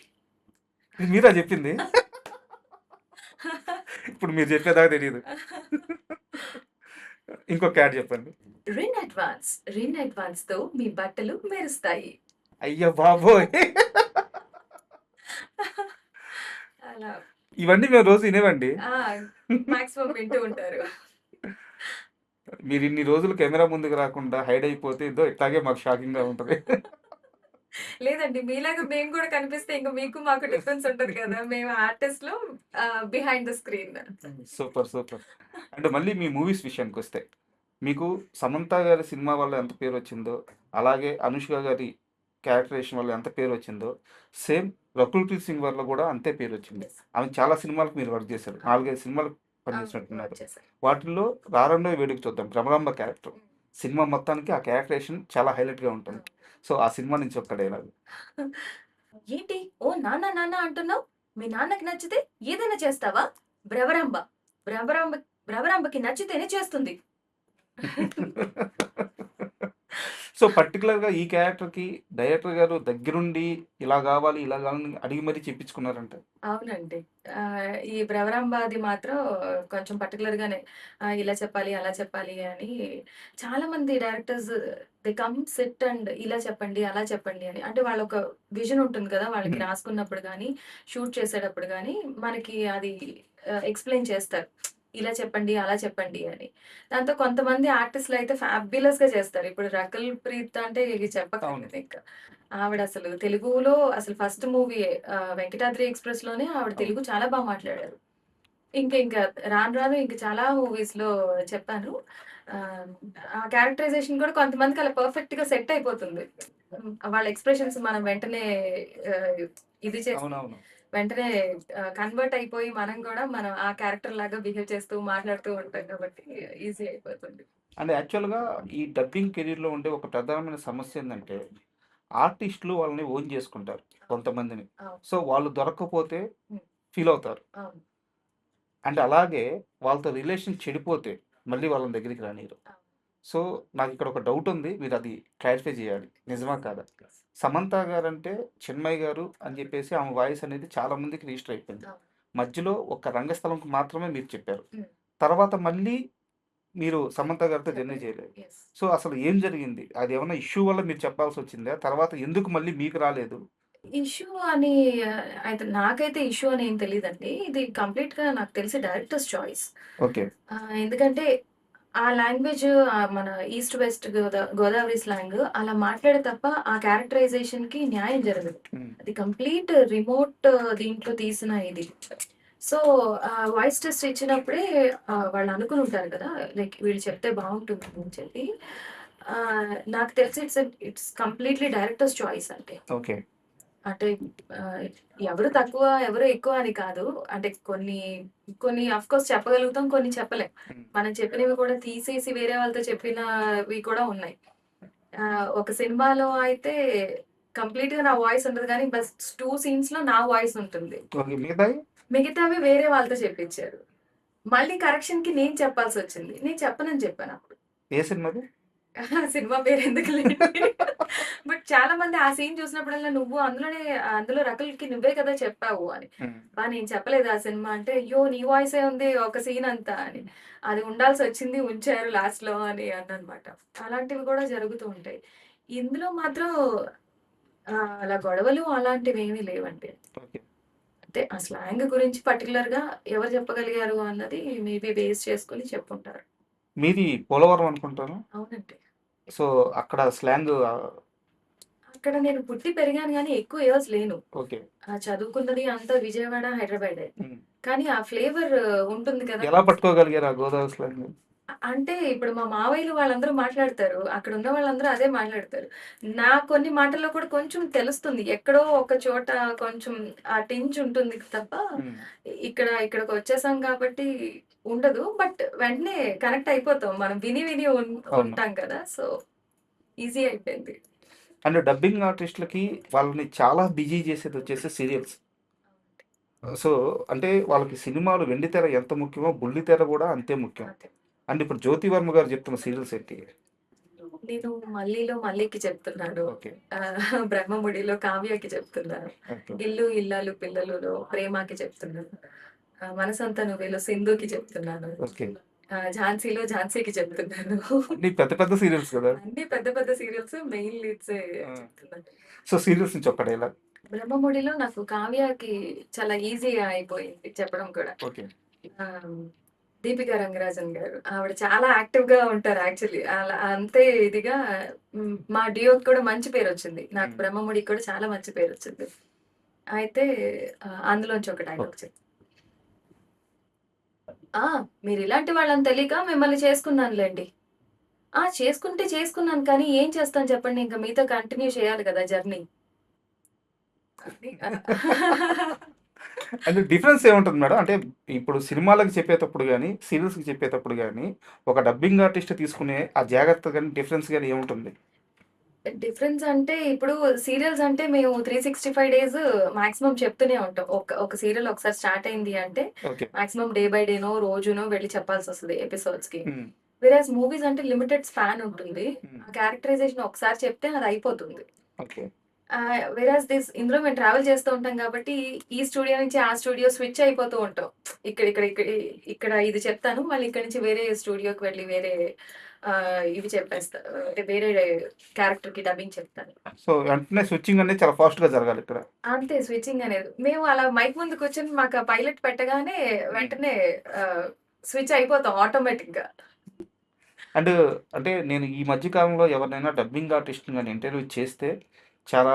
ఇది మీరా చెప్పింది? ఇప్పుడు మీరు చెప్పేదాకా తెలీదు. ఇంకొక యాడ్ చెప్పండి. రిన్ అడ్వాన్స్. రిన్ అడ్వాన్స్‌తో మీ బట్టలు మెరుస్తాయి. అయ్య బాబోయ్! అలా. ఇవన్నీ మేము రోజు వినేవండి. ఆ! మాక్సిమం వింటూ ఉంటారు. మీరిన్ని రోజులు కెమెరా ముందుకు రాకుండా హైడ్ అయిపోతే ఇదో ఇట్లాగే మాకు షాకింగ్‌గా ఉంటది. లేదండి. మీలాగా మేము కూడా కనిపిస్తే ఇంక మీకు మాకు డిఫరెన్స్ ఉంటది కదా! మేము ఆర్టిస్ట్‌లో behind the screen. Super. Super. And మళ్ళీ మీ మూవీస్ విషయానికొస్తే, మీకు 'సమంత' గారి సినిమా వల్ల ఎంత పేరొచ్చిందో, అలాగే 'అనుష్క' గారి క్యారెక్టరేషన్ వల్ల ఎంత పేరొచ్చిందో, సేమ్ 'రకుల్ ప్రీత్ సింగ్' వల్ల గూడా అంతే పేరొచ్చింది. యెస్. ఆమె చాలా సినిమాలకు మీరు వర్క్ చేశారు. 4, 5 సినిమాలకు అవును. పనిచేసినట్టున్నారు. వర్క్ చేశాను. వాటిల్లో 'రారండోయ్ వేడుక చూద్దాం' భ్రమరాంబ క్యారెక్టర్. హ్మ్. సినిమా మొత్తానికి ఆ క్యారెక్టరేషన్ చాలా హైలైట్‌గా ఉంటుంది. అవును. సో, ఆ సినిమా నుంచి ఒక్క డైలాగ్. ఏంటి? ఓ నాన్న నాన్న అంటున్నావు? మీ నాన్నకి నచ్చితే ఏదైనా చేస్తావా? భ్రవరాంబ. భ్రవరాంబ భ్రవరాంబకి నచ్చితేనే చేస్తుంది. సో, పర్టిక్యులర్‌గా ఈ క్యారెక్టర్‌కి డైరెక్టర్ గారు దగ్గరుండి ఇలా గావాలి, ఇలా గావాలని అడిగి మరీ చెప్పించుకున్నారంట. అవునండి. ఈ 'భ్రమరాంబ'ది మాత్రం కొంచెం పర్టిక్యులర్‌గానే ఇలా చెప్పాలి, అలా చెప్పాలి అని చాలామంది directors they come SIT and ఇలా చెప్పండి, అలా చెప్పండి అని. అంటే వాళ్ళొక విజన్ ఉంటుంది కదా! వాళ్ళకి హ్మ్. రాసుకున్నప్పుడు గానీ, షూట్ చేసేటప్పుడు గానీ, మనకి అది ఎక్స్‌ప్లెయిన్ చేస్తారు. ఇలా చెప్పండి, అలా చెప్పండి అని. దాంతో కొంతమంది ఆర్టిస్ట్‌లయితే ఫ్యాబ్యులస్‌గా చేస్తారు. ఇప్పుడు 'రకుల్ ప్రీత్' అంటే ఇగ అవును. చెప్పక్కర్లేదింక. ఆవిడసలు తెలుగులో అసలు ఫస్ట్ మూవీయే 'వెంకటాద్రి ఎక్స్‌ప్రెస్‌లోనే' ఆవిడ అవును. తెలుగు చాలా మాట్లాడారు. ఇంక రాను రాను ఇంక చాలా మూవీస్‌లో చెప్పాను. ఆహ్, ఆ క్యారెక్టరైజేషన్ కూడా కొంతమందికి అలా పర్ఫెక్ట్‌గా సెట్ అయిపోతుంది. వాళ్ళ ఎక్స్‌ప్రెషన్స్ మనం వెంటనే ఆహ్, ఇది చేసి అవునవును. వెంటనే కన్వర్ట్ అయిపోయి మనం ఆ క్యారెక్టర్ లాగా బిహేవ్ చేస్తూ, మాట్లాడుతూ ఉంటాం కాబట్టి ఈజీ అయిపోతుంది. అండ్ యాక్చువల్‌గా ఈ డబ్బింగ్ కెరియర్‌లో ఉండే ఒక ప్రధానమైన సమస్య ఏందంటే, ఆర్టిస్ట్‌లు వాళ్ళని ఓన్ జేసుకుంటారు కొంతమందిని. అవును. సో, వాళ్ళు దొరక్కపోతే హ్మ్. ఫీలవుతారు. అవును. అండ్ అలాగే వాళ్ళతో రిలేషన్ చెడిపోతే మళ్ళీ వాళ్ళని దగ్గరికి రానియ్యరు. అవును. సో, నాకిక్కడ ఒక డౌటుంది. మీరది క్లారిఫై జేయాలి. నిజమా? కాదా? సమంత గారంటే చిన్మయి గారు అని జెప్పేసి ఆమె వాయిస్ అనేది చాలా మందికి రిజిస్టర్ అయిపోయింది. అవును. మధ్యలో ఒక రంగస్థలంకి మాత్రమే మీరు చెప్పారు. హ్మ్. తర్వాత మళ్ళీ మీరు సమంత గారితో జర్నీ చెప్పలేదు. చేయలేదు. యెస్. సో, అసలు ఏం జరిగింది? అదేమన్నా ఇష్యూ వల్ల మీరు చెప్పాల్సొచ్చిందా? తర్వాత ఎందుకు మళ్ళీ మీకు రాలేదు? ఇష్యూ అని అయితే నాకైతే ఇష్యూ అని ఏం తెలీదండి. ఇది కంప్లీట్‌గా నాకు తెలిసి డైరెక్టర్స్ చాయిస్. ఓకే. ఎందుకంటే ఆ లాంగ్వేజ్ మన ఈస్ట్ వెస్ట్ గోదావరి స్లాంగ్ అలా మాట్లాడే తప్ప ఆ క్యారెక్టరైజేషన్‌కి న్యాయం జరగదు. హ్మ్. అది కంప్లీట్ రిమోట్ దీంట్లో తీసిన ఇది. సో, వాయిస్ టెస్ట్ ఇచ్చినప్పుడే వాళ్ళు అనుకుని ఉంటారు కదా! లైక్ వీళ్ళు చెప్తే బావుంటుంది అని చెప్పి. నాకు తెలిసి ఇట్స్ కంప్లీట్‌లీ డైరెక్టర్స్ చాయిస్ అంటే. ఓకే. అంటే ఆహ్, ఎవరు తక్కువ, ఎవరు ఎక్కువ అని కాదు. అంటే కొన్ని ఆఫ్‌కోర్స్ చెప్పగలుగుతాం. కొన్ని చెప్పలేం. హ్మ్. మనం చెప్పినవి కూడా తీసేసి వేరే వాళ్ళతో చెప్పినవి కూడా ఉన్నాయి. ఒక సినిమాలో అయితే కంప్లీట్‌గా నా వాయిస్ ఉండదు గానీ, బస్ 2 సీన్స్‌లో నా వాయిస్ ఉంటుంది. ఓకే. మిగతాయి? మిగతావి వేరే వాళ్ళతో చెప్పించారు. మళ్ళీ కరెక్షన్‌కి నేను చెప్పాల్సొచ్చింది. నేను చెప్పనని చెప్పానప్పుడు. ఏ సినిమాది? సినిమా పేరెందుకులేండి. బట్ చాలా మంది ఆ సీన్ చూసినప్పుడల్లా నువ్వు అందులో రకుల్‌కి నువ్వే కదా చెప్పావు అని. హ్మ్. నేను చెప్పలేదు ఆ సినిమా అంటే, అయ్యో! నీ వాయిసే ఉంది ఒక సీన్ అంతా అని. అది ఉండాల్సొచ్చింది ఉంచారు లాస్ట్‌లో అని అన్ననమాట. అలాంటివి కూడా జరుగుతూ ఉంటాయి. ఇందులో మాత్రం అలా గొడవలు అలాంటివేమీ లేవండి. ఓకే. అంటే ఆ స్లాంగ్ గురించి పర్టిక్యులర్‌గా ఎవరు చెప్పగలిగారు అన్నది మేబీ బేస్ చేసుకొని చెప్పుంటారు. మీది పోలవరం అనుకుంటాను. అవునండి. సో, అక్కడ స్లాంగు అక్కడ నేను పుట్టి పెరిగాను గానీ ఎక్కువ ఇయర్స్ లేను. ఓకే. చదువుకున్నది అంతా విజయవాడ, హైదరాబాదే. హ్మ్. కానీ ఆ ఫ్లేవర్ ఉంటుంది కదా! ఎలా పట్టుకోగలిగారు ఆ గోదావరి స్లాంగు? అంటే ఇప్పుడు మా మావయ్యలు వాళ్ళందరూ మాట్లాడతారు. అక్కడున్న వాళ్ళందరూ అదే మాట్లాడతారు. నా కొన్ని మాటల్లో కూడా కొంచెం తెలుస్తుంది. ఎక్కడో ఒక చోట కొంచెం ఆ టించ్ ఉంటుంది తప్ప, హ్మ్. ఇక్కడికొచ్చేసాం కాబట్టి ఉండదు. బట్ వెంటనే కనెక్ట్ అయిపోతాం. మనం విని విని అవును. ఉంటాం కదా! సో, ఈజీ అయిపోయింది. అండ్ డబ్బింగ్ ఆర్టిస్ట్‌లకి వాళ్ళని చాలా బిజీ చేసేదొచ్చేసి సీరియల్స్. సో, అంటే వాళ్ళకి సినిమాలు వెండితెర ఎంత ముఖ్యమో, బుల్లితెర గూడా అంతే ముఖ్యం. అదే. అండ్ ఇప్పుడు 'జ్యోతి వర్మ' గారు చెప్తున్న సీరియల్స్ ఏంటి? నేను 'మల్లీలో మల్లీకి' చెప్తున్నాను. ఓకే. 'బ్రహ్మముడిలో కావ్యకి' చెప్తున్నాను. ఓకే. 'ఇల్లు ఇల్లాలు పిల్లలులో' ప్రేమకి చెప్తున్నాను. 'మనసంతా నువ్వేలో' సింధుకి చెప్తున్నాను. ఓకే. 'ఝాన్సీలో' ఝాన్సీకి చెప్తున్నాను. అన్నీ పెద్ద పెద్ద సీరియల్స్ గదా! అన్ని పెద్ద పెద్ద సీరియల్స్ మెయిన్ లీడ్సే ఆ! చెప్తున్నాను. సో, సీరియల్స్ నుంచి ఒక డైలాగ్. 'బ్రహ్మముడిలో' నాకు కావ్యకి చాలా ఈజీగా అయిపోయింది చెప్పడం కూడా. ఓకే. ఆహ్, దీపిక రంగరాజన్ గారు. ఆవిడ చాలా యాక్టివ్‌గా ఉంటారు యాక్చువల్లీ. అలా అంతే ఇదిగా మా డ్యూయట్‌కి కూడా మంచి పేరొచ్చింది. నాకు హ్మ్. 'బ్రహ్మముడికి' కూడా చాలా మంచి పేరొచ్చింది. అయితే అందులోంచి ఒక డైలాగ్ ఓకే. ఆ! మీరిలాంటి వాళ్ళని తెలీక మిమ్మల్ని చేసుకున్నానులెండి. చేసుకుంటే చేసుకున్నాను కానీ ఏం చేస్తాను చెప్పండి? ఇంక మీతో కంటిన్యూ చేయాలి గదా జర్నీ. అని అంటే డిఫరెన్స్ ఏముంటది మేడం? అంటే ఇప్పుడు సినిమాలకి చెప్పేతప్పుడు గాని, సీరియల్స్‌కి చెప్పేతప్పుడు గాని, ఒక డబ్బింగ్ ఆర్టిస్ట్ తీసుకునే ఆ జాగ్రత్త గాని, డిఫరెన్స్ గాని ఏముంటుంది? డిఫరెన్స్ అంటే ఇప్పుడు సీరియల్స్ అంటే మేము 365 డేస్ మాక్సిమం చెప్తూనే ఉంటాం. ఒక సీరియల్ ఒకసారి స్టార్ట్ అయింది అంటే ఓకే. మాక్సిమం డే బై డేనో, రోజునో వెళ్లి చెప్పాల్సొస్తది ఎపిసోడ్స్‌కి. హ్మ్. వేరేస్ మూవీస్ అంటే లిమిటెడ్ స్పాన్ ఉంటుంది. హ్మ్. ఆ క్యారెక్టరైజేషన్ ఒకసారి చెప్తే అది అయిపోతుంది. ఓకే. వేరాస్ ఇందులో మేము ట్రావెల్ చేస్తూ ఉంటాం కాబట్టి ఈ స్టూడియో నుంచి ఆ స్టూడియో స్విచ్ అయిపోతూ ఉంటాం. ఇక్కడ ఇక్కడ ఇక్కడ ఇక్కడ ఇది చెప్తాను. మళ్ళీ ఇక్కడి నుంచి వేరే స్టూడియోకి వెళ్లి వేరే ఇవి చెప్పేస్తా. అంటే వేరే క్యారెక్టర్‌కి డబ్బింగ్ చెప్తాను. సో, వెంటనే స్విచ్చింగ్ అనేది చాలా ఫాస్ట్‌గా జరగాలిక్కడ. అంతే స్విచ్చింగ్ అనేది. మేము అలా మైక్ ముందు కూర్చొని మాకు ఆ పైలట్ పెట్టగానే హ్మ్. వెంటనే ఆహ్, స్విచ్ అయిపోతాం ఆటోమేటిక్‌గా. అండ్ అంటే నేను ఈ మధ్య కాలంలో ఎవరినైనా డబ్బింగ్ ఆర్టిస్ట్‌ని గాని ఇంటర్వ్యూ చేస్తే చాలా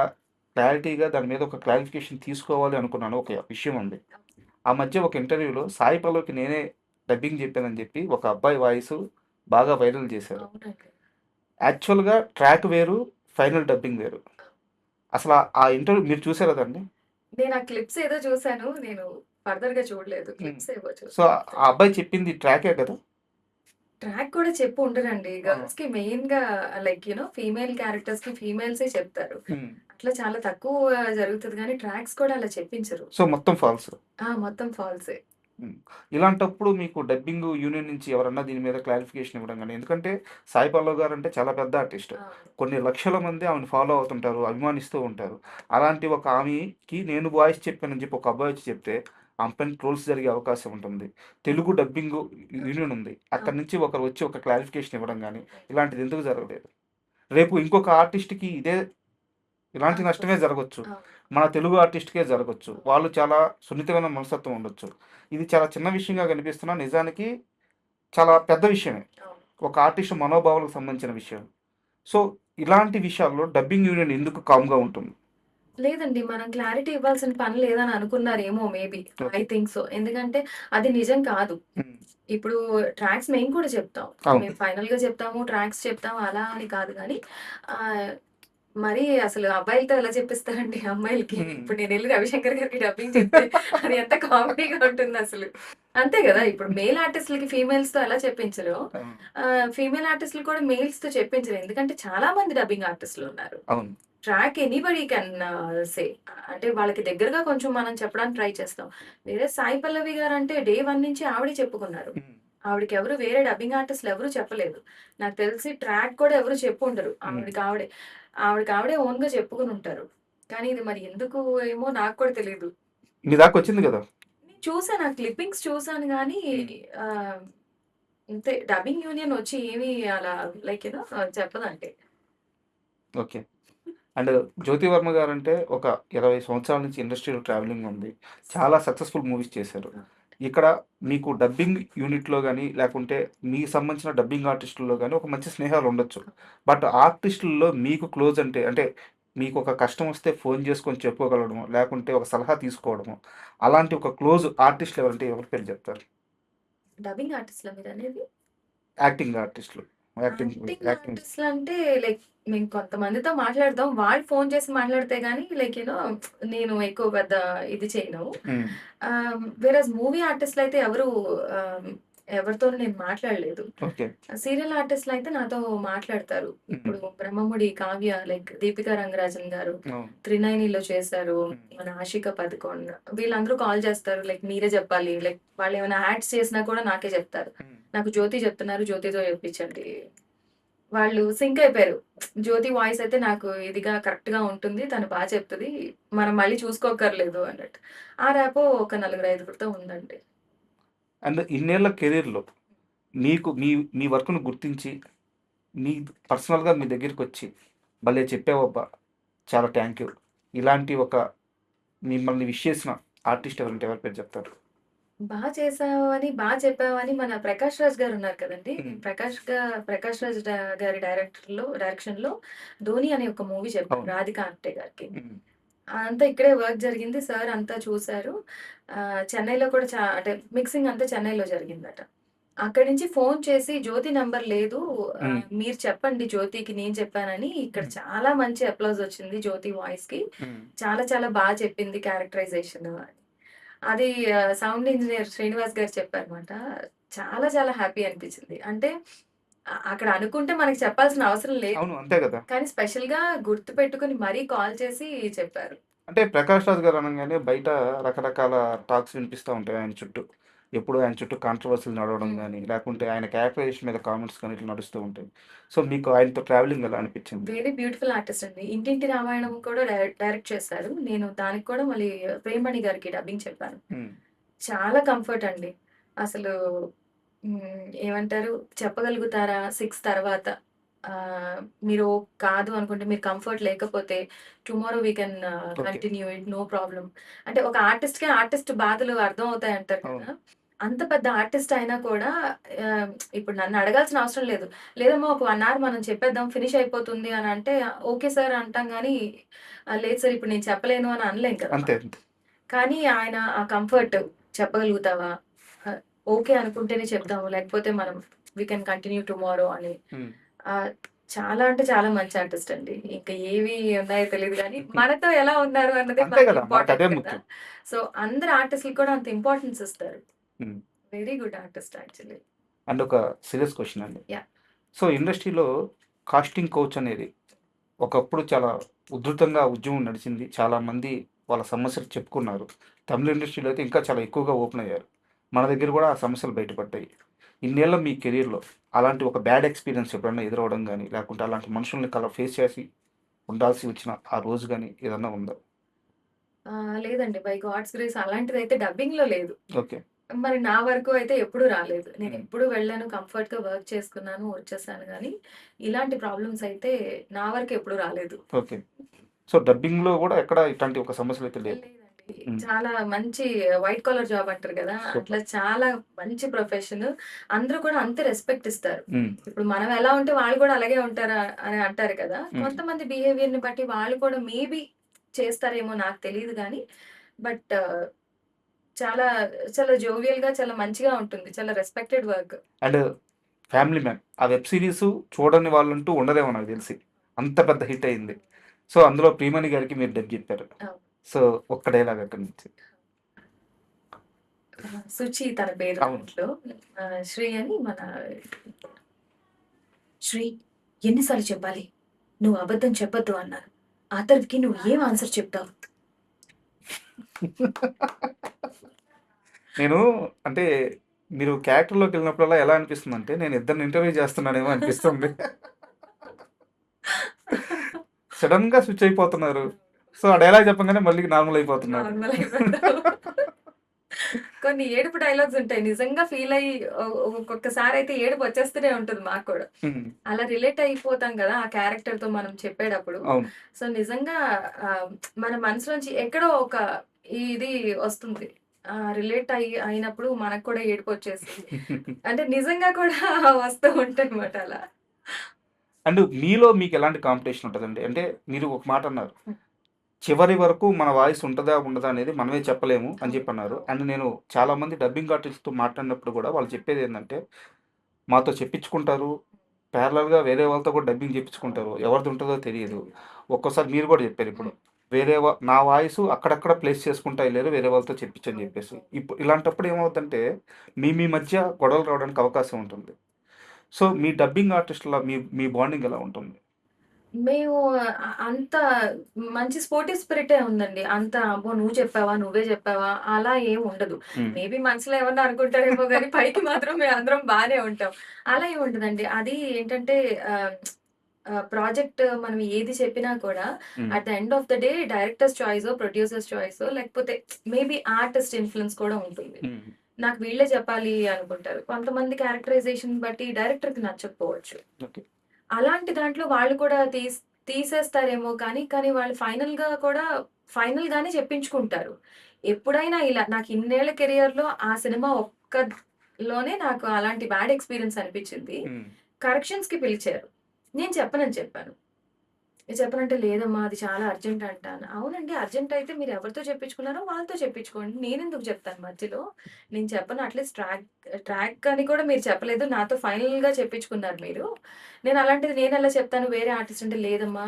క్లారిటీగా దాని మీద ఒక క్లారిఫికేషన్ తీసుకోవాలి అనుకున్నాను. ఒక విషయం ఉంది. ఆ మధ్య ఒక ఇంటర్వ్యూలో సాయి పల్లవికి నేనే డబ్బింగ్ చెప్పానని చెప్పి ఒక అబ్బాయి వాయిసు బాగా వైరల్ చేశారు. అవునండి. యాక్చువల్‌గా ట్రాక్ వేరు, ఫైనల్ డబ్బింగ్ వేరు. అసల ఆ ఇంటర్వ్యూ మీరు చూసారా దాన్ని? నేను ఆ క్లిప్స్ ఏదో చూసాను. నేను ఫర్దర్‌గా చూడలేదు. హ్మ్. క్లిప్స్ ఏవో సో, చూసాను అంతే. ఆ అబ్బాయి చెప్పింది ట్రాకే కదా! ట్రాక్ కూడా చెప్పి ఉండరండి. ఆ! గర్ల్స్‌కి మెయిన్‌గా లైక్ ఫీమేల్ క్యారెక్టర్స్‌కి ఫీమేల్సే చెప్తారు. హ్మ్. అట్లా చాలా తక్కువ జరుగుతది గానీ ట్రాక్స్ కూడా అలా చెప్పించరు. సో, మొత్తం ఫాల్స్. మొత్తం ఫాల్సే. హ్మ్. ఇలాంటప్పుడు మీకు డబ్బింగ్ యూనియన్ నుంచి ఎవరన్నా దీని మీద క్లారిఫికేషన్ ఇవ్వడం గాని, ఎందుకంటే సాయి పల్లవి గారంటే చాలా పెద్ద ఆర్టిస్ట్. అవును. కొన్ని లక్షల మంది ఆమెను ఫాలో అవుతుంటారు, అభిమానిస్తూ ఉంటారు. అలాంటి ఒక ఆమెకి నేను వాయిస్ చెప్పానని చెప్పి ఒక అబ్బాయి వచ్చి చెప్తే, ఆమె పైన ట్రోల్స్ జరిగే అవకాశం ఉంటుంది. తెలుగు డబ్బింగ్ యూనియన్ ఉంది. అక్కడి అవును. నుంచి ఒకరు వచ్చి ఒక క్లారిఫికేషన్ ఇవ్వడం గాని, ఇలాంటిది ఎందుకు జరగలేదు? రేపు ఇంకొక ఆర్టిస్ట్‌కి ఇలాంటి నష్టమే వస్తుంది. జరగొచ్చు. అవును. మన తెలుగు ఆర్టిస్ట్‌కే జరగొచ్చు. వాళ్ళు చాలా సున్నితమైన మనస్తత్వం ఉండొచ్చు. ఇది చాలా చిన్న విషయంగా కనిపిస్తున్నా నిజానికి చాలా పెద్ద విషయమే. అవును. ఒక ఆర్టిస్ట్ మనోభావాలకు సంబంధించిన విషయం. సో, ఇలాంటి విషయాల్లో డబ్బింగ్ యూనియన్ ఎందుకు కామ్‌గా ఉంటుంది? లేదండి. మనం క్లారిటీ ఇవ్వాల్సిన పని లేదని అనుకున్నారేమో maybe. I okay. Think so. ఎందుకంటే అది నిజం కాదు. హ్మ్. ఇప్పుడు ట్రాక్స్ మేము కూడా చెప్తాం. అవును. మేము ఫైనల్‌గా చెప్తాము, ట్రాక్స్ చెప్తాము అలా అని కాదు గానీ ఆహ్, మరి అసలు అబ్బాయిలతో ఎలా చెప్పిస్తారండి అమ్మాయిలకి. హ్మ్. ఇప్పుడు నేనెళ్లి రవిశంకర్ గారికి డబ్బింగ్ చెప్తే అది ఎంత కామెడీగా ఉంటుందసలు. అంతే గదా! ఇప్పుడు మేల్ ఆర్టిస్ట్‌లకి ఫీమేల్స్‌తో ఎలా చెప్పించరో అవును. ఫీమేల్ ఆర్టిస్ట్‌లు కూడా మేల్స్‌తో చెప్పించరు. ఎందుకంటే చాలా మంది డబ్బింగ్ ఆర్టిస్ట్‌లున్నారు. అవును. Track anybody can say. అంటే వాళ్ళకి దగ్గరగా కొంచెం మనం చెప్పడానికి ట్రై చేస్తాం. వేరే సాయి పల్లవి గారంటే డే 1 నుంచి ఆవిడే చెప్పుకున్నారు. హ్మ్. ఆవిడకెవరు వేరే డబ్బింగ్ ఆర్టిస్ట్‌లు ఎవరు చెప్పలేదు. నాకు తెలిసి ట్రాక్ కూడా ఎవరు చెప్పుండరు. హ్మ్. ఆవిడకావిడే ఓన్‌గా చెప్పుకొనుంటారు. కానీ ఇది మరి ఎందుకు ఏమో నాకు కూడా తెలీదు. మీ దాకొచ్చింది గదా! నేను చూసాను. ఆ క్లిప్పింగ్స్ చూసాను గానీ హ్మ్. ఆహ్, అంతే డబ్బింగ్ యూనియన్ వచ్చి ఏమి అలా లైక్ చెప్పదండి. ఓకే. అండ్ 'జ్యోతి వర్మ' గారంటే ఒక 20 సంవత్సరాల నుంచి ఇండస్ట్రీలో ట్రావెలింగ్ ఉంది. చాలా సక్సెస్‌ఫుల్ మూవీస్ చేశారు. ఇక్కడ మీకు డబ్బింగ్ యూనిట్‌లో గాని, లేకుంటే మీకు సంబంధించిన డబ్బింగ్ ఆర్టిస్టుల్లో గాని ఒక మంచి స్నేహాలు ఉండొచ్చు. బట్ ఆర్టిస్టుల్లో మీకు క్లోజ్ అంటే మీకొక కష్టం వస్తే ఫోన్ చేసుకొని చెప్పుకోగలగడమో, లేకుంటే ఒక సలహా తీసుకోవడమో, అలాంటి ఒక క్లోజ్ ఆర్టిస్టులు ఎవరంటే ఎవరి పేరు చెప్తారు? డబ్బింగ్ ఆర్టిస్ట్‌లా మీరనేది? యాక్టింగ్ ఆర్టిస్టులు. యాక్టింగ్ యాక్టింగ్ ఆర్టిస్ట్‌లంటే లైక్ మేము కొంతమందితో మాట్లాడతాం. వాళ్ళు ఫోను చేసి మాట్లాడితే గాని లైక్ నేను ఎక్కువ పెద్ద ఇది చేయను. హ్మ్. వేరేస్ మూవీ ఆర్టిస్ట్‌లయితే ఆహ్, ఎవరితోనూ నేను మాట్లాడలేదు. ఓకే. సీరియల్ ఆర్టిస్ట్‌లయితే నాతో మాట్లాడతారు. హ్మ్. ఇప్పుడు 'బ్రహ్మముడి కావ్య' లైక్ 'దీపిక రంగరాజన్' గారు అవును. 'త్రినయనిలో' చేశారు. హ్మ్. మన 'ఆషిక పదుకోన్' వీళ్ళందరూ కాల్ చేస్తారు. లైక్ మీరే చెప్పాలి. లైక్ వాళ్ళేమైనా యాడ్స్ చేసినా కూడా నాకే చెప్తారు. హ్మ్. నాకు జ్యోతి చెప్తున్నారు. జ్యోతితో చేపించండి. వాళ్ళు సింక్ అయిపోయారు. జ్యోతి వాయిస్ అయితే నాకు ఇదిగా కరెక్ట్‌గా ఉంటుంది. తను చెప్తది. మనం మళ్ళీ చూసుకోక్కర్లేదు అన్నట్టు. ఆ ర్యాపో ఒక నలుగురు, ఐదుగురితో ఉందండి. అండ్ ఇన్నేళ్ల కెరియర్‌లో మీకు మీ మీ వర్క్‌ని గుర్తించి, మీ పర్సనల్‌గా మీ దగ్గరికొచ్చి, "భలే చెప్పావబ్బా! చాలా థాంక్ యూ." ఇలాంటి ఒక మిమ్మల్ని విష్ చేసిన ఆర్టిస్ట్ ఎవరంటే ఎవరి పేరు చెప్తారు? చేశావని, చెప్పావని మన 'ప్రకాష్ రాజ్' గారున్నారు కదండీ! హ్మ్. 'ప్రకాష్ రాజ్' గారి డైరెక్షన్‌లో 'ధోని' అనే ఒక మూవీ చెప్పారు అవును. రాధిక ఆప్టే గారికి. హ్మ్. అంతా ఇక్కడే వర్క్ జరిగింది. సార్ అంతా చూసారు. చెన్నైలో కూడా అంటే మిక్సింగ్ అంతా చెన్నైలో జరిగిందట. అక్కడి నుంచి ఫోను చేసి జ్యోతి నంబర్ లేదు. హ్మ్. మీరు చెప్పండి జ్యోతికి నేను చెప్పానని ఇక్కడ హ్మ్. చాలా మంచి అప్లాజ్ వచ్చింది జ్యోతి వాయిస్‌కి. హ్మ్. చాలా చాలా చెప్పింది క్యారెక్టరైజేషన్ అని. అది సౌండ్ ఇంజినీర్ శ్రీనివాస్ గారు చెప్పారన్నమాట. చాలా చాలా హ్యాపీ అనిపించింది. అంటే అక్కడ అనుకుంటే మనకి చెప్పాల్సిన అవసరం లేదు. అవును. అంతే కదా! కానీ స్పెషల్‌గా గుర్తుపెట్టుకొని మరీ కాల్ చేసి చెప్పారు. అంటే 'ప్రకాష్ రాజ్' గారు అనంగానే బయట రకరకాల టాక్స్ వినిపిస్తా ఉంటాయి ఆయన చుట్టూ. ఎప్పుడు ఆయన చుట్టూ కాంట్రోవర్సీలు నడవడం హ్మ్. గాని, లేకుంటే ఆయన క్యారెక్టరైజేషన్ మీద కామెంట్స్ గాని ఇట్లా నడుస్తూ ఉంటాయి. సో, మీకు ఆయనతో ట్రావెలింగ్ ఎలా అనిపించింది? వెరీ బ్యూటిఫుల్ ఆర్టిస్ట్ అండి. 'ఇంటింటి రామాయణం' కూడా డైరెక్ట్ చేశారు. నేను దానికి కూడా మళ్ళీ ప్రియమణి గారికి డబ్బింగ్ చెప్పాను. హ్మ్. చాలా కంఫర్ట్ అండి. అసలు ఏమంటారు చెప్పగలుగుతారా 6 తర్వాత మీరు కాదు అనుకుంటే మీరు కంఫర్ట్ లేకపోతే tomorrow we can okay. Continue it no problem. అంటే ఒక ఆర్టిస్ట్‌కే ఆర్టిస్ట్ బాధలు అర్థం అవుతాయి అంటారు అవును. కదా! అంత పెద్ద ఆర్టిస్ట్ అయినా కూడా ఇప్పుడు నన్ను అడగాల్సిన అవసరం లేదు. లేదమ్మా ఒక 1 అవర్ మనం చెప్పేద్దాం ఫినిష్ అయిపోతుంది అని అంటే ఓకే సార్ అంటాం గానీ, లేదు సార్ ఇప్పుడు నేను చెప్పలేను అని అనలేం కదా అంతే. మనం. అంతే. కానీ ఆయన ఆ కంఫర్ట్ చెప్పగలుగుతావా? ఆహ్, ఓకే అనుకుంటేనే చెప్దాము. లేకపోతే మనం వి కెన్ కంటిన్యూ టుమారో అని. హ్మ్. ఆహ్, చాలా అంటే చాలా మంచి ఆర్టిస్ట్ అండి. ఇంకా ఏవి ఉన్నాయో తెలీదు గానీ, మనతో ఎలా ఉన్నారు అన్నదే అంతే మనకి కదా! ఇంపార్టెంట్ మనకదే కదా! ముఖ్యం. సో, అందరు ఆర్టిస్ట్‌లకి కూడా అంత ఇంపార్టెన్స్ ఇస్తారు. హ్మ్. Very good artist actually. And ఒక సీరియస్ క్వెషన్ అండి. యాహ్! సో, ఇండస్ట్రీలో కాస్టింగ్ కౌచ్ అనేది ఒకప్పుడు చాలా ఉధృతంగా ఉద్యమం నడిచింది. చాలామంది వాళ్ళ సమస్యలు చెప్పుకున్నారు. తమిళ్ ఇండస్ట్రీలో అయితే ఇంకా చాలా ఎక్కువగా ఓపెన్ అయ్యారు. మన దగ్గర కూడా ఆ సమస్యలు బయటపడ్డాయి. ఇన్నేళ్ల మీ కెరియర్‌లో అలాంటి ఒక బ్యాడ్ ఎక్స్‌పీరియన్స్ ఎప్పుడన్నా ఎదురవ్వడం గాని, లేకుంటే అలాంటి మనుషుల్ని ఫేస్ చేసి ఉండాల్సి వచ్చిన ఆ రోజు గాని ఏదన్నా ఉందా? లేదండి. బై గాడ్స్ గ్రేస్ అలాంటిదైతే డబ్బింగ్‌లో లేదు. ఓకే. మరి నా వరకు అయితే ఎప్పుడూ రాలేదు. హ్మ్. నేనెప్పుడు వెళ్ళాను, కంఫర్ట్‌గా వర్క్ చేసుకున్నాను, వచ్చేసాను గానీ, ఇలాంటి ప్రాబ్లమ్స్ అయితే నా వరకు ఎప్పుడు రాలేదు. ఓకే. సో, డబ్బింగ్‌లో గూడా ఎక్కడ ఇట్లాంటి ఒక సమస్యలైతే లేవు. లేదండి. హ్మ్. చాలా మంచి వైట్ కాలర్ జాబ్ అంటారు గదా! అట్లా సూపర్. చాలా మంచి ప్రొఫెషన్. అందరూ కూడా అంతే రెస్పెక్ట్ ఇస్తారు. హ్మ్. ఇప్పుడు మనం ఎలా ఉంటే వాళ్ళు కూడా అలాగే ఉంటారా అని అంటారు కదా! హ్మ్. కొంతమంది బిహేవియర్‌ని బట్టి వాళ్ళు కూడా మేబీ చేస్తారేమో నాకు తెలీదు గానీ, బట్ చాలా చాలా జోవియల్‌గా చాలా మంచిగా ఉంటుంది. చాలా respected work. And 'family man' ఆ వెబ్ సీరీస్ చూడని వాళ్ళంటూ ఉండరేమో నాకు తెలిసి. అంత పెద్ద హిట్ అయింది. సో, అందులో ప్రియమణి గారికి మీరు డబ్ చెప్పారు. అవును. సో, ఒక్క డైలాగ్ అక్కడి నుంచి. సుచి తన పేరు అవును. దాంట్లో. శ్రీ అని మన శ్రీ ఎన్ని సార్లు చెప్పాలి? నువ్వు అబద్ధం చెప్పొద్దు అన్నాను. ఆతర్‌కి నువ్వు ఏం ఆన్సర్ చెప్తావు? నేను అంటే మీరు క్యారెక్టర్‌లోకెళ్ళినప్పుడల్లా ఎలా అనిపిస్తుందంటే నేను ఇద్దరిని ఇంటర్వ్యూ చేస్తున్నానేమో అనిపిస్తుంది. సడెన్‌గా స్విచ్ అయిపోతున్నారు. సో, ఆ డైలాగ్ చెప్పంగానే మళ్ళీ నార్మల్ అయిపోతున్నారు. నార్మల్ అయిపోతావు. కొన్ని ఏడుపు డైలాగ్స్ ఉంటాయి. నిజంగా ఫీల్ అయ్యి ఒక్కొక్కసారయితే ఏడుపు వచ్చేస్తూనే ఉంటుంది మాకు కూడా. హ్మ్. అలా రిలేట్ అయిపోతాం గదా! ఆ క్యారెక్టర్‌తో మనం చెప్పేటప్పుడు. అవును. సో, నిజంగా మన మనసులోంచి ఎక్కడో ఒక ఇది వస్తుంది. రిలేట్ అయినప్పుడు మనకు కూడా ఏడుపొచ్చేసి అంటే నిజంగా కూడా వస్తూ ఉంటాయన్నమాట అలా. అండ్ మీలో మీకెలాంటి కాంపిటీషన్ ఉంటదండి? అంటే మీరు ఒక మాట అన్నారు. హ్మ్. చివరి వరకు మన వాయిస్ ఉంటదా? ఉండదా? అనేది మనమే చెప్పలేము అని అవును. చెప్పన్నారు. అవును. అండ్ నేను చాలామంది డబ్బింగ్ ఆర్టిస్ట్‌తో మాట్లాడినప్పుడు గూడా వాళ్ళు చెప్పేదేందంటే, మాతో చెప్పించుకుంటారు. ప్యారలల్‌గా వేరే వాళ్ళతో కూడా డబ్బింగ్ జెప్పించుకుంటారు. ఎవరిది ఉంటదో తెలీదు. ఒక్కోసారి మీరు గూడా చెప్పారిప్పుడు. హ్మ్. నా వాయిసు అక్కడక్కడ ప్లేస్ చేసుకుంటా ఎళ్లారు వేరే వాళ్ళతో చెప్పించని అవును. జెప్పేసి. ఇలాంటప్పుడు ఏమవుద్దంటే, మీ మధ్య గొడవలు రావడానికి అవకాశం ఉంటుంది. సో, మీ డబ్బింగ్ ఆర్టిస్ట్‌ల మీ మీ బాండింగ్ ఎలా ఉంటుంది? మేము అంత మంచి స్పోర్టివ్ స్పిరిటే ఉందండి. అంత అబ్బో! నువ్వు చెప్పావా? నువ్వే చెప్పావా? అలా ఏమి ఉండదు. హ్మ్. మేబీ మనసులో ఏమన్నా అనుకుంటారేమో గానీ పైకి మాత్రం మేమందరం బానే ఉంటాం. అలా ఏమి ఉండదండి. అది ఏంటంటే ఆహ్, ప్రాజెక్ట్ మనం ఏది చెప్పినా కూడా hmm. At the end of the day directors చాయిసో, ప్రొడ్యూసర్స్ చాయిసో లేకపోతే మేబీ ఆర్టిస్ట్ ఇన్‌ఫ్లూయెన్స్ కూడా ఉంటుంది. హ్మ్. నాకు వీళ్ళే చెప్పాలి అనుకుంటారు. కొంతమంది క్యారెక్టరైజేషన్ బట్టి డైరెక్టర్‌కి నచ్చకపోవచ్చు. ఓకే. అలాంటి దాంట్లో వాళ్ళు కూడా తీసేస్తారేమో కానీ వాళ్ళు ఫైనల్‌గానే చెప్పించుకుంటారు. ఎప్పుడైనా ఇలా నాకు ఇన్నేళ్ల కెరియర్‌లో ఆ సినిమా ఒక్కలోనే నాకు అలాంటి బ్యాడ్ ఎక్స్‌పీరియన్స్ అనిపించింది. హ్మ్. కరెక్షన్స్‌కి పిలిచారు. నేను చెప్పనని చెప్పాను. చెప్పనంటే, "లేదమ్మా అది చాలా అర్జెంట్" అంటాను. అవునండి. అర్జెంట్ అయితే మీరు ఎవరితో చెప్పించుకున్నారో వాళ్ళతో చెప్పించుకోండి. నేనెందుకు చెప్తాను మధ్యలో? నేను చెప్పను అట్‌లీస్ట్ ట్రాక్ అని కూడా మీరు చెప్పలేదు. నాతో ఫైనల్‌గా చెప్పించుకున్నారు మీరు. నేనెలా చెప్తాను వేరే ఆర్టిస్ట్ అంటే, "లేదమ్మా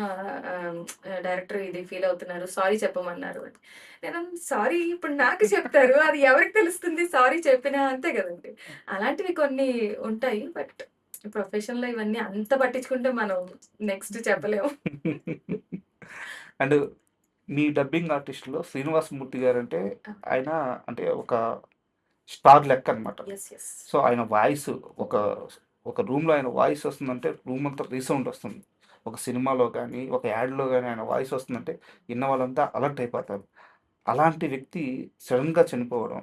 ఆహ్, డైరెక్టర్ ఇది ఫీల్ అవుతున్నారు. సారీ చెప్పమన్నారు" అని. నేను సారీ ఇప్పుడు నాకు చెప్తారు. అది ఎవరికి తెలుస్తుంది సారీ చెప్పినా అంతే గదండీ. అలాంటివి కొన్ని ఉంటాయి. బట్ ప్రొఫెషన్‌లో ఇవన్నీ అంత పట్టించుకుంటే మనం నెక్స్ట్ చెప్పలేము. అండ్ మీ డబ్బింగ్ ఆర్టిస్ట్‌లో 'శ్రీనివాసమూర్తి' గారంటే ఆ! ఆయన అంటే ఒక స్టార్ లెక్కనమాట. యెస్. యెస్. సో, ఆయన వాయిస్ ఒక ఒక రూమ్‌లో ఆయన వాయిస్ వస్తుందంటే రూమ్ అంతా రీసౌండ్ వస్తుంది. ఒక సినిమాలో గాని, ఒక యాడ్‌లో గాని ఆయన వాయిస్ వస్తుందంటే విన్న వాళ్ళంతా అలర్ట్ అయిపోతారు. అలాంటి వ్యక్తి సడెన్‌గా చనిపోవడం.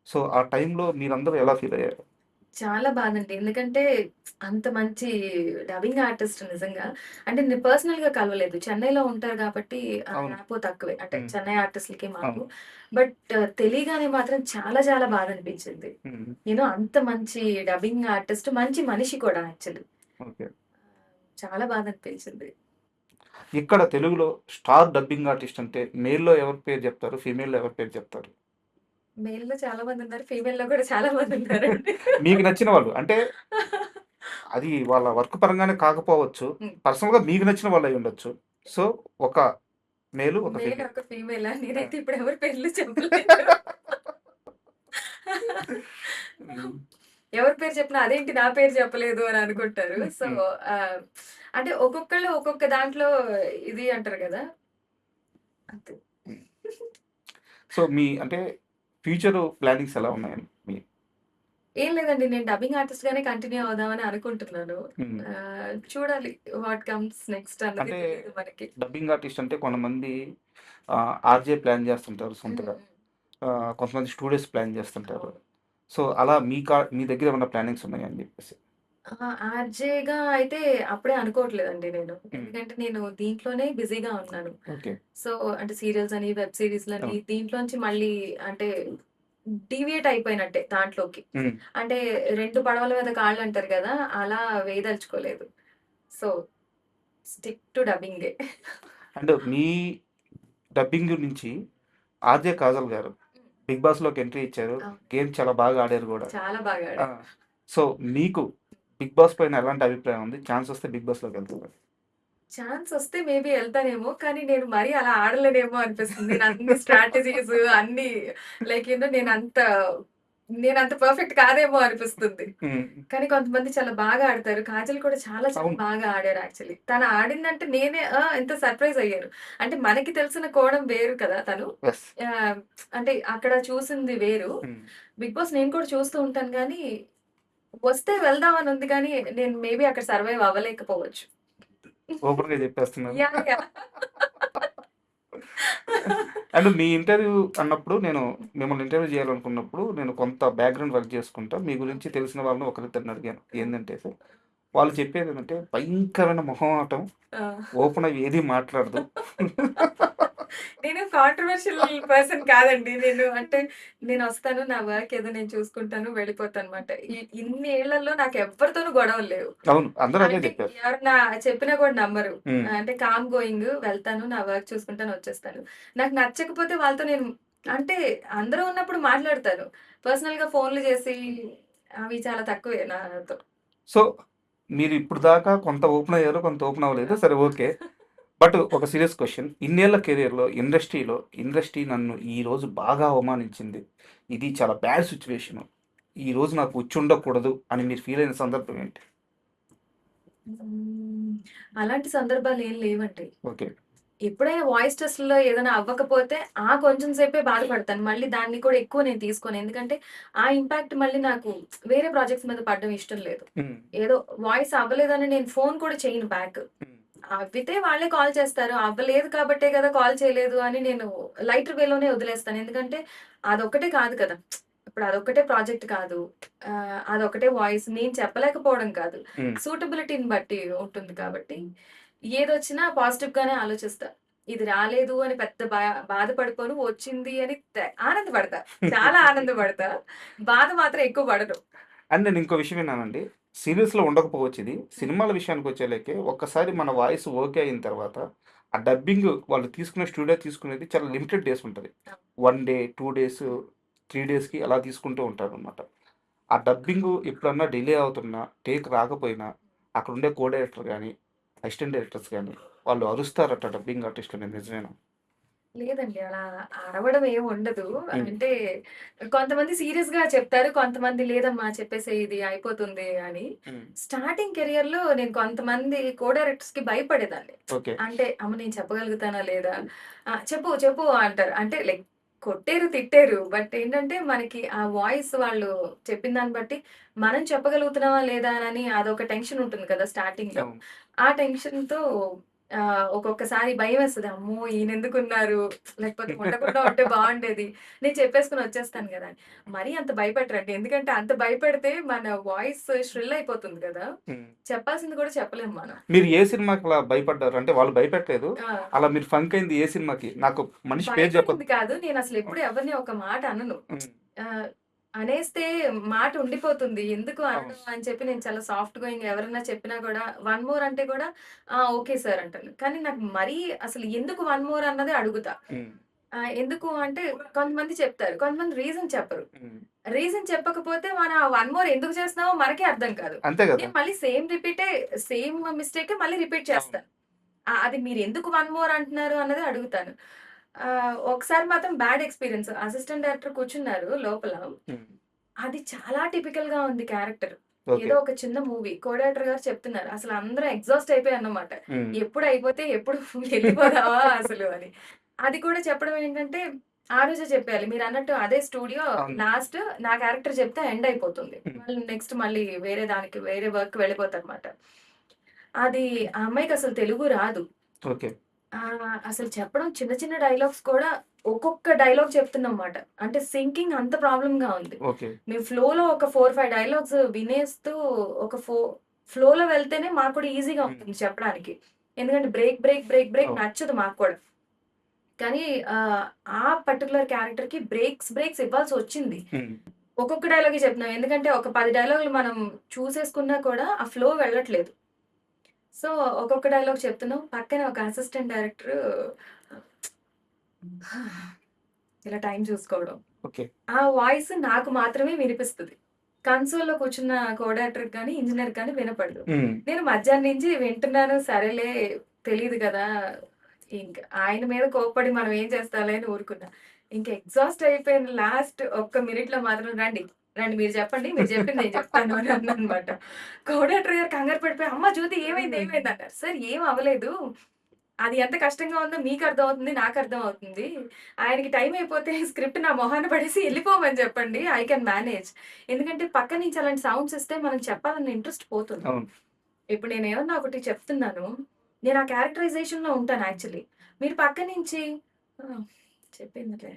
సో, ఆ టైంలో మీరందరూ ఎలా ఫీల్ అయ్యారు? చాలా బాధండి. ఎందుకంటే అంత మంచి డబ్బింగ్ ఆర్టిస్ట్ నిజంగా. అంటే నేను పర్సనల్‌గా కలవలేదు. చెన్నైలో ఉంటారు కాబట్టి అవును. ర్యాపో తక్కువే. అంటే హ్మ్. చెన్నై ఆర్టిస్ట్‌లకి మాకు. అవును. బట్ తెలియగానే మాత్రం చాలా చాలా బాధనిపించింది. హ్మ్. అంత మంచి డబ్బింగ్ ఆర్టిస్ట్, మంచి మనిషి కూడా యాక్చువల్లీ. ఓకే. చాలా బాధనిపించింది. ఇక్కడ తెలుగులో స్టార్ డబ్బింగ్ ఆర్టిస్ట్ అంటే మేల్‌లో ఎవరి పేరు చెప్తారు? ఫీమేల్‌లో ఎవరి పేరు చెప్తారు? మేల్‌లో చాలా మందున్నారు. ఫీమేల్‌లో కూడా చాలా మందున్నారండి. మీకు నచ్చిన వాళ్ళు. అంటే అది వాళ్ళ వర్క్ పరంగానే కాకపోవచ్చు. హ్మ్. పర్సనల్‌గా మీకు నచ్చిన వాళ్ళు అయ్యుండొచ్చు. సో, ఒక మేలు, ఒక మేల్, ఫీమేల్. ఒక ఫీమేలా? ఆ! నేనైతే ఇప్పుడు ఎవరి పేర్లు చెప్పలేదు. హ్మ్. ఎవరి పేరు చెప్పినా అదేంటి నా పేరు చెప్పలేదు అని అనుకుంటారు. సో, హ్మ్. ఆహ్, అంటే ఒక్కొక్కళ్ళు ఒక్కొక్క దాంట్లో ఇది అంటారు గదా! అంతే. హ్మ్. సో, మీ అంటే ఫ్యూచర్ ప్లానింగ్స్ ఎలా ఉన్నాయండి మీయి? ఏం లేదండి. నేను డబ్బింగ్ ఆర్టిస్ట్‌గానే కంటిన్యూ అవుదామని అనుకుంటున్నాను. హ్మ్. చూడాలి వాట్ కమ్స్ నెక్స్ట్ అన్నది అంటే తెలీదు మనకి. డబ్బింగ్ ఆర్టిస్ట్ అంటే కొంతమంది ఆర్‌జే ప్లాన్ చేస్తుంటారు హ్మ్. సొంతగా. హ్మ్. కొంతమంది స్టూడియోస్ ప్లాన్ చేస్తుంటారు. అవును. సో, అలా మీ దగ్గర ఏమన్నా ప్లానింగ్స్ ఉన్నాయా అని జెప్పేసి? ఆర్‌జేగా అయితే అప్పుడే అనుకోవట్లేదండి నేను. హ్మ్. ఎందుకంటే నేను దీంట్లోనే బిజీగా ఉన్నాను. ఓకే. సో, అంటే సీరియల్స్ అని, వెబ్ సీరీస్‌లని అవును. దీంట్లోంచి మళ్ళీ అంటే డీవియేట్ అయిపోయినట్టే దాంట్లోకి. హ్మ్. అంటే 2 పడవల మీద కాళ్ళంటారు గదా! అలా వేయదలుచుకోలేదు. సో, స్టిక్ టు డబ్బింగే. అండ్ మీ డబ్బింగ్ నుంచి 'ఆర్‌జే కాజల్' గారు హ్మ్. 'బిగ్ బాస్‌లోకి' ఎంట్రీ ఇచ్చారు. అవును. గేమ్ చాలా బాగా ఆడారు గూడా. చాలా బాగా ఆ! ఆడారు. సో, మీకు 'బిగ్ బాస్' పైన ఎలాంటి అభిప్రాయం ఉంది? ఛాన్స్ వస్తే 'బిగ్ బాస్‌లోకెళ్తారా? ఛాన్స్ ఒస్తే మేబీ ఎళ్తానేమో. కానీ నేను మరీ అలా ఆడలేనేమో అనిపిస్తుంది. నేను అన్ని స్ట్రాటజీస్ అన్నీ నేనంత పర్ఫెక్ట్ కాదేమో అనిపిస్తుంది. హ్మ్. కానీ కొంతమంది చాలా బాగా ఆడతారు. కాజల్ కూడా చాలా చాలా అవును. బాగా ఆడారు యాక్చువల్లీ. తను ఆడిందంటే నేనే ఎంత సర్ప్రైజ్ అయ్యాను. అంటే మనకి తెలిసిన కోణం వేరు కదా తను. యెస్. ఆహ్, అంటే అక్కడ చూసింది వేరు. హ్మ్. బిగ్ బాస్ నేను కూడా చూస్తూ ఉంటాను గానీ, వస్తే వెళ్దాం అని ఉంది గానీ, నేను మేబీ అక్కడ సర్వైవ్ అవ్వలేకపోవచ్చు. ఓపెన్‌గా చెప్పేస్తున్నారు. Yeah! Yeah! And me interview అన్నప్పుడు మిమ్మల్ని ఇంటర్వ్యూ చేయాలనుకున్నప్పుడు నేను కొంత బ్యాక్‌గ్రౌండ్ వర్క్ చేసుకుంటా. మీ గురించి ఓకే. తెలిసిన వాళ్ళని ఒకరిద్దరిని అడిగాను. ఆ! ఏందంటే సార్, వాళ్ళు చెప్పేదేంటంటే భయంకరమైన మొహమాటం. ఆ! ఓపెన్ అయ్యి ఏది మాట్లాడదు. నేను కాంట్రోవర్షియల్ పర్సన్ కాదండి. నేనొస్తాను. నా వర్క్ ఏదో నేను చూసుకుంటాను. వెళ్ళిపోతానన్నమాట. ఇన్ని ఏళ్లలో నాకెవ్వరితోనూ గొడవలు లేవు. అవును. అందరూ అదే అంటే చెప్పారు. ఎవరన్నా చెప్పినా కూడా నమ్మరు. హ్మ్. అంటే కామ్ గోయింగ్ వెళ్తాను. నా వర్క్ చూసుకుంటాను వచ్చేస్తాను. నాకు నచ్చకపోతే వాళ్ళతో నేను అంటే అందరూ ఉన్నప్పుడు మాట్లాడతాను. పర్సనల్‌గా ఫోన్‌లు చేసి అవి చాలా తక్కువే నాతో. సో, మీరు ఇప్పుడు దాకా కొంత ఓపెన్ అయ్యారు. కొంత ఓపెన్ అవ్వలేదు. ఆ! సరే ఓకే. బట్ ఒక సీరియస్ క్వెషన్. ఇన్నేళ్ల కెరియర్‌లో ఇండస్ట్రీ నన్ను ఈరోజు బాగా అవమానించింది. ఇది చాలా బ్యాడ్ సిట్యుయేషను. ఈరోజు నాకు వచ్చుండకూడదు అని మీరు ఫీల్ అయిన సందర్భం ఏంటి? హ్మ్. అలాంటి సందర్భాలేం లేవండి. ఓకే. ఎప్పుడైనా వాయిస్ టెస్ట్‌లో ఏదైనా అవ్వకపోతే కొంచెం సేపే బాధపడతాను. మళ్ళీ దాన్ని కూడా ఎక్కువ నేను తీసుకోను. ఎందుకంటే ఆ ఇంపాక్ట్ మళ్ళీ నాకు వేరే ప్రాజెక్ట్స్ మీద పడడం ఇష్టం లేదు. హ్మ్. ఏదో వాయిస్ అవ్వలేదని నేను ఫోన్ కూడా చేయను బ్యాక్. హ్మ్. అవ్వితే వాళ్ళే కాల్ చేస్తారు. అవ్వలేదు కాబట్టే కదా కాల్ చేయలేదు అని నేను లైటర్ వేలోనే వదిలేస్తాను. ఎందుకంటే అదొక్కటే కాదు కదా! ఇప్పుడు అదొక్కటే ప్రాజెక్ట్ కాదు. అదొక్కటే వాయిస్ నేను చెప్పలేకపోవడం కాదు. హ్మ్. సూటబిలిటీని బట్టి ఉంటుంది కాబట్టి ఏదొచ్చినా పాజిటివ్‌గానే ఆలోచిస్తా. ఇది రాలేదు అని పెద్ద బాధపడిపోను. వచ్చింది అని ఆనందపడతా. చాలా ఆనందపడతా. బాధ మాత్రం ఎక్కువ పడను. అండ్ నేను ఇంకో విషయం విన్నానండి. సీరియల్స్‌లో ఉండకపోవచ్చు ఇది. హ్మ్. సినిమాల విషయానికొచ్చేలకే ఒక్కసారి మన వాయిస్ ఓకే అయిన తర్వాత, ఆ డబ్బింగ్ వాళ్ళు తీసుకునే స్టూడియో తీసుకునేది చాలా లిమిటెడ్ డేస్ ఉంటది. అవును. 1 డే, 2 డేస్, హ్మ్. 3 డేస్‌కి అలా తీసుకుంటూ ఉంటారనమాట. ఆ డబ్బింగు ఎప్పుడన్నా డిలే అవుతున్నా, టేక్ రాకపోయినా, అక్కడుండే డైరెక్టర్ గాని, అసిస్టెంట్ డైరెక్టర్స్ గాని, వాళ్ళు అరుస్తారట డబ్బింగ్ ఆర్టిస్ట్‌లని నిజమేనా? లేదండి. అలా అరవడం ఏమి ఉండదు. హ్మ్. అంటే కొంతమంది సీరియస్‌గా చెప్తారు. కొంతమంది లేదమ్మా చెప్పేసేయి ఇది అయిపోతుంది అని. హ్మ్. స్టార్టింగ్ కెరియర్‌లో నేను కొంతమంది కో డైరెక్టర్స్‌కి భయపడేదాన్ని. ఓకే. అంటే అమ్మ నేను చెప్పగలుగుతానా లేదా? చెప్పు చెప్పు అంటారు. అంటే లైక్ కొట్టారు, తిట్టారు. బట్ ఏంటంటే మనకి ఆ వాయిస్ వాళ్ళు చెప్పిన దాన్ని బట్టి మనం చెప్పగలుగుతున్నామా లేదా అని అదొక టెన్షన్ ఉంటుంది కదా! స్టార్టింగ్‌లో. అవును. ఆ టెన్షన్‌తో ఒక్కొక్కసారి భయమేస్తది. అమ్మో! ఈయనెందుకున్నారు? లేకపోతే ఉండకుండా ఉంటే బావుండేది. నేను చెప్పేసుకొని వచ్చేస్తాను గదా! అని. మరీ అంత భయపెట్టరండి. ఎందుకంటే అంత భయపెడితే మన వాయిస్ ష్రిల్ అయిపోతుంది గదా! హ్మ్. చెప్పాల్సింది కూడా చెప్పలేం మనం. మీరు ఏ సినిమాకి అలా భయపడ్డారు? అంటే వాళ్ళు భయపెట్టలేదు. ఆ! అలా మీరు ఫంక్ అయింది ఏ సినిమాకి? నాకు మనిషి పేరు చెప్పొద్దు. భయపడింది కాదు. నేనసలెప్పుడు ఎవరిని ఒక మాట అనను. హ్మ్. ఆహ్, అనేస్తే మాట ఉండిపోతుంది. ఎందుకు అవును. అనడం అని చెప్పి నేను చాలా సాఫ్ట్ గోయింగ్ ఎవరైనా చెప్పినా గూడా వన్ మోర్ అంటే గూడా ఓకే సార్ అంటాను. కానీ నాకు మరీ అసలు ఎందుకు వన్ మోర్ అన్నదే అడుగుతా. హ్మ్. ఎందుకు అంటే కొంతమంది చెప్తారు. కొంతమంది రీజన్ చెప్పరు. హ్మ్. రీజన్ చెప్పకపోతే మనం ఆ వన్ మోర్ ఎందుకు చేస్తున్నామో మనకే అర్థం కాదు. అంతే గదా! నేను మళ్ళీ సేమ్ మిస్టేకే మళ్ళీ రిపీట్ అవును. చేస్తాను. అది మీరెందుకు వన్ మోర్ అంటున్నారు అన్నదే అడుగుతాను. ఒకసారి మాత్రం బ్యాడ్ ఎక్స్‌పీరియన్స్. అసిస్టెంట్ డైరెక్టర్ కూర్చున్నారు లోపల. హ్మ్. అది చాలా టిపికల్‌గా ఉంది క్యారెక్టర్. ఓకే. ఏదో ఒక చిన్న మూవీ. కో డైరెక్టర్ గారు చెప్తున్నారు. అసలు అందరం ఎగ్జాస్ట్ అయిపోయామన్నమాట. హ్మ్. ఎప్పుడు అయిపోతే ఎప్పుడు వెళ్ళిపోదామా అసలు అని. అది కూడా చెప్పడం ఏంటంటే, ఆ రోజే చెప్పేయాలి. మీరన్నట్టు అదే స్టూడియో అవును. లాస్ట్ నా క్యారెక్టర్ చెప్తే ఎండ్ అయిపోతుంది. హ్మ్. మళ్ళీ నెక్స్ట్ మళ్ళీ వేరే దానికి వేరే వర్క్‌కి వెళ్ళిపోతారన్నమాట. అది ఆ అమ్మాయికసలు తెలుగు రాదు. ఓకే. అసలు చెప్పడం చిన్న చిన్న డైలాగ్స్ కూడా ఒక్కొక్క డైలాగ్ చెప్తున్నామాట. అంటే సింకింగ్ అంత ప్రాబ్లమ్‌గా ఉంది. ఓకే. మేము ఫ్లోలో ఒక 4, 5 డైలాగ్స్ వినేస్తూ ఒక ఫ్లోలో వెళ్తేనే మాకు కూడా ఈజీగా హ్మ్. ఉంటుంది చెప్పడానికి. ఎందుకంటే బ్రేక్ అవును. నచ్చదు మాకు కూడా. కానీ ఆ పర్టిక్యులర్ క్యారెక్టర్‌కి బ్రేక్స్ ఇవ్వాల్సొచ్చింది. హ్మ్. ఒక్కొక్క డైలాగే చెప్తున్నాం. ఎందుకంటే ఒక 10 డైలాగులు మనం చూసేసుకున్నా కూడా ఆ ఫ్లో వెళ్ళట్లేదు. సో, ఒక్కొక్క డైలాగ్ చెప్తున్నాం. పక్కన ఒక అసిస్టెంట్ డైరెక్టరు ఇలా టైం చూసుకోవడం. ఓకే. ఆ వాయిస్ నాకు మాత్రమే వినిపిస్తది. కన్సోల్‌లో కూర్చున్న కో డైరెక్టర్‌కి గాని, ఇంజినీర్‌కి గాని వినపడదు. హ్మ్. నేను మధ్యాహ్నం నుంచి వింటున్నాను. సరేలే తెలీదు గదా! ఇంక ఆయన మీద కోప్పడి మనం ఏం చేస్తాంలే అని ఊరుకున్నా. ఇంక ఎగ్జాస్ట్ అయిపోయిన లాస్ట్ ఒక్క మినిట్‌లో మాత్రం రండి. రండి మీరు చెప్పండి. మీరు చెప్పింది నేను చెప్తాను అని అన్నానన్నమాట. కో డైరెక్టర్ గారు కంగారు పడిపోయి, "అమ్మ జ్యోతి ఏమైంది? ఏమైంది?" అన్నారు. "సార్ ఏం అవ్వలేదు. అది ఎంత కష్టంగా ఉందో మీకు అర్థమవుతుంది. నాకు అర్థమవుతుంది. ఆయనకి టైం అయిపోతే స్క్రిప్ట్ నా మొహాన పడేసి ఎళ్ళిపోమని చెప్పండి. I can manage. ఎందుకంటే పక్క నుంచి అలాంటి సౌండ్స్ ఇస్తే మనం చెప్పాలన్న ఇంట్రెస్ట్ పోతుంది. అవును. ఇప్పుడు నేనేమన్నా ఒకటి చెప్తున్నాను. నేను ఆ క్యారెక్టరైజేషన్‌లో ఉంటాను యాక్చువల్లీ. మీరు పక్క నుంచి ఆ! చెప్పిందిలే.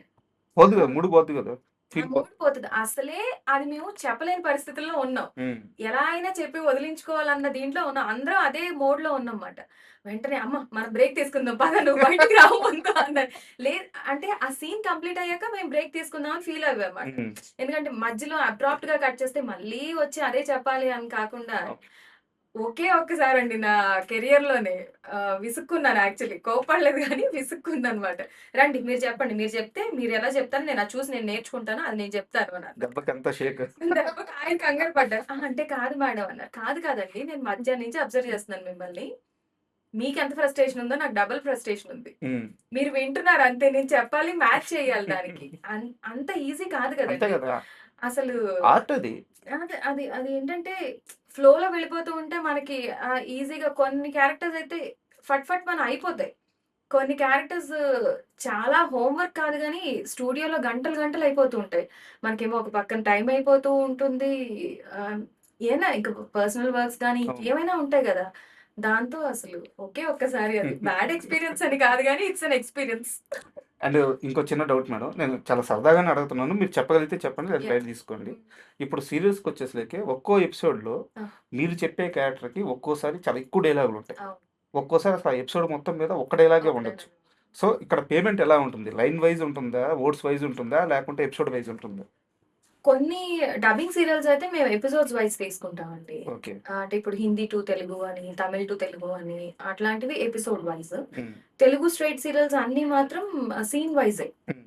పోద్ది ఆ! గదా! మూడ్ పోద్ది గదా! ఆ ఫీల్ పో మూడ్ పోతది. అసలే అది మేము చెప్పలేని పరిస్థితుల్లో ఉన్నాం. హ్మ్. ఎలా అయినా చెప్పి వదిలించుకోవాలన్న దీంట్లో ఉన్నాం. అందరం అదే మోడ్‌లో ఉన్నాంమాట. వెంటనే "అమ్మ మనం బ్రేక్ తీసుకుందాం. పద నువ్వు బయటికి రా ముందు" అన్నారు. అంటే ఆ సీన్ కంప్లీట్ అయ్యాక మేము బ్రేక్ తీసుకుందాం అని ఫీల్ అయ్యామమాట. హ్మ్. ఎందుకంటే మధ్యలో అబ్రాప్ట్‌గా కట్ చేస్తే మళ్ళీ వచ్చి అదే చెప్పాలి అని కాకుండా అవును. ఒకే ఒక్కసారండి నా కెరియర్‌లోనే విసుక్కున్నాను యాక్చువల్లీ. కోప్పడలేదు గానీ విసుక్కుందనమాట. "రండి మీరు చెప్పండి. మీరు చెప్తే మీరెలా చెప్తారో నేను అది చూసి నేను నేర్చుకుంటాను. అది నేను చెప్తాను" అని అన్నా. దెబ్బకంతా షేక్. దెబ్బకి ఆయన కంగారు పడ్డారు. అంటే కాదు మేడం అన్నారు. కాదు కాదండి. నేను మధ్యాహ్నం నుంచి అబ్జర్వ్ చేస్తున్నాను మిమ్మల్ని. మీకెంత ఫ్రస్ట్రేషన్ ఉందో నాకు డబుల్ ఫ్రస్ట్రేషన్ ఉంది. హ్మ్. మీరు వింటున్నారు అంతే. నేను చెప్పాలి మ్యాచ్ చేయాలి దానికి. అంత ఈజీ కాదు అంతే కదండీ. గదా! అసలు ఆర్ట్ అది. అది ఏంటంటే ఫ్లోలో వెళ్ళిపోతూ ఉంటే మనకి ఈజీగా కొన్ని క్యారెక్టర్స్ అయితే ఫట్ ఫట్ మన అయిపోతాయి. కొన్ని క్యారెక్టర్స్ చాలా హోమ్ వర్క్ కాదు గానీ, స్టూడియోలో గంటలు గంటలు అయిపోతూ ఉంటాయి. మనకేమో ఒక పక్కన టైం అయిపోతూ ఉంటుంది. ఆహ్, ఏనా ఇంక పర్సనల్ వర్క్స్ గానీ, అవును. ఇంకేమైనా ఉంటాయి గదా! దాంతో అసలు ఒకే ఒక్కసారి అది. బ్యాడ్ ఎక్స్‌పీరియన్స్ అని కాదు గానీ, ఇట్స్ అన్ ఎక్స్‌పీరియన్స్. అండ్ ఇంకో చిన్న డౌట్ మేడం. నేను చాలా సరదాగానే అడుగుతున్నాను. మీరు చెప్పగలిగితే చెప్పండి. లేదా యాహ్! లైట్ తీసుకోండి. హ్మ్. ఇప్పుడు సీరియల్స్‌కొచ్చేసరికి ఒక్కో ఎపిసోడ్‌లో ఆ! మీరు చెప్పే క్యారెక్టర్‌కి ఒక్కోసారి చాలా ఎక్కువ డైలాగులుంటాయి. అవును. ఒక్కోసారి అసలు ఆ ఎపిసోడ్ మొత్తం మీద ఒక్క డైలాగే ఒక ఉండొచ్చు. డైలాగ్. సో, ఇక్కడ పేమెంట్ ఎలా ఉంటుంది? లైన్ వైస్ ఉంటుందా? వర్డ్స్ వైస్ ఉంటుందా? లేకుంటే ఎపిసోడ్ వైస్ ఉంటుందా? కొన్ని డబ్బింగ్ సీరియల్స్ అయితే మేము ఎపిసోడ్స్ వైస్ తీసుకుంటామండి. ఓకే. అంటే ఇప్పుడు హిందీ టు తెలుగు అని, తమిళ్ టు తెలుగు అని అట్లాంటివి ఎపిసోడ్ వైస్. హ్మ్. తెలుగు స్ట్రెయిట్ సీరియల్స్ అన్నీ మాత్రం సీన్ వైజే. హ్మ్.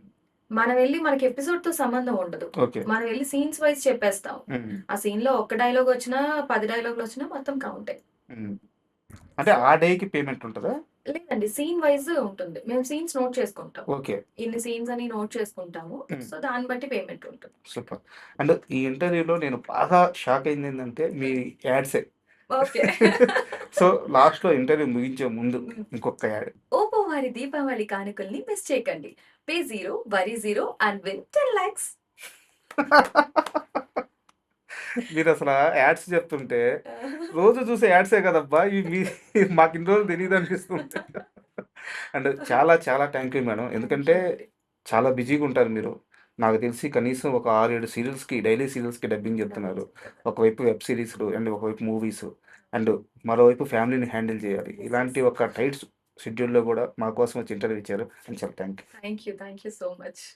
మనం వెళ్లి మనకి ఎపిసోడ్‌తో సంబంధం ఉండదు. ఓకే. మనం వెళ్లి సీన్స్ వైస్ చెప్పేస్తాం. హ్మ్. ఆ సీన్‌లో ఒక్క డైలాగ్ వచ్చినా, 10 డైలాగులొచ్చినా మొత్తం కౌంటే. హ్మ్. అంటే సో ఆ డేకి పేమెంట్ ఉంటదా? లేదండి. సీన్ వైస్ ఉంటుంది. మేము సీన్స్ నోట్ చేసుకుంటాం. ఓకే. ఇన్ని సీన్స్ అని నోట్ చేసుకుంటాము. హ్మ్. సో, దాన్ని బట్టి పేమెంట్ ఉంటుంది. సూపర్. అండ్ ఈ ఇంటర్వ్యూలో నేను బాగా షాక్ అయిందేంటంటే మీ హ్మ్. యాడ్సే. ఓకే. సో, లాస్ట్‌లో ఇంటర్వ్యూ ముగించే ముందు హ్మ్. ఇంకొక యాడ్. ఓపో వారి దీపావళి కానుకల్ని మిస్ చేయకండి. Pay 0, worry 0 and win 10 lakhs. మీరసలా యాడ్స్ చెప్తుంటే రోజు చూసే యాడ్సే కదబ్బా! ఇవి మాకిన్ని రోజులు తెలీదనిపిస్తుంది. అండ్ చాలా చాలా థ్యాంక్ యూ మేడం. థాంక్ ఎందుకంటే యూ అండి. చాలా బిజీగా ఉంటారు మీరు. నాకు తెలిసి కనీసం ఒక 6, 7 సీరియల్స్‌కి డైలీ సీరియల్స్‌కి డబ్బింగ్ చెప్తున్నారు. అవును కదా! ఒకవైపు వెబ్ సీరీస్‌లు అండ్ ఒకవైపు మూవీస్ అండ్ మరోవైపు ఫ్యామిలీని హ్యాండిల్ చేయాలి. యెస్. ఇలాంటి ఒక టైట్ షెడ్యూల్‌లో కూడా మా కోసం వచ్చి ఇంటర్వ్యూ ఇచ్చారు. అండ్ చాలా thank you. Thank you. Thank you so much.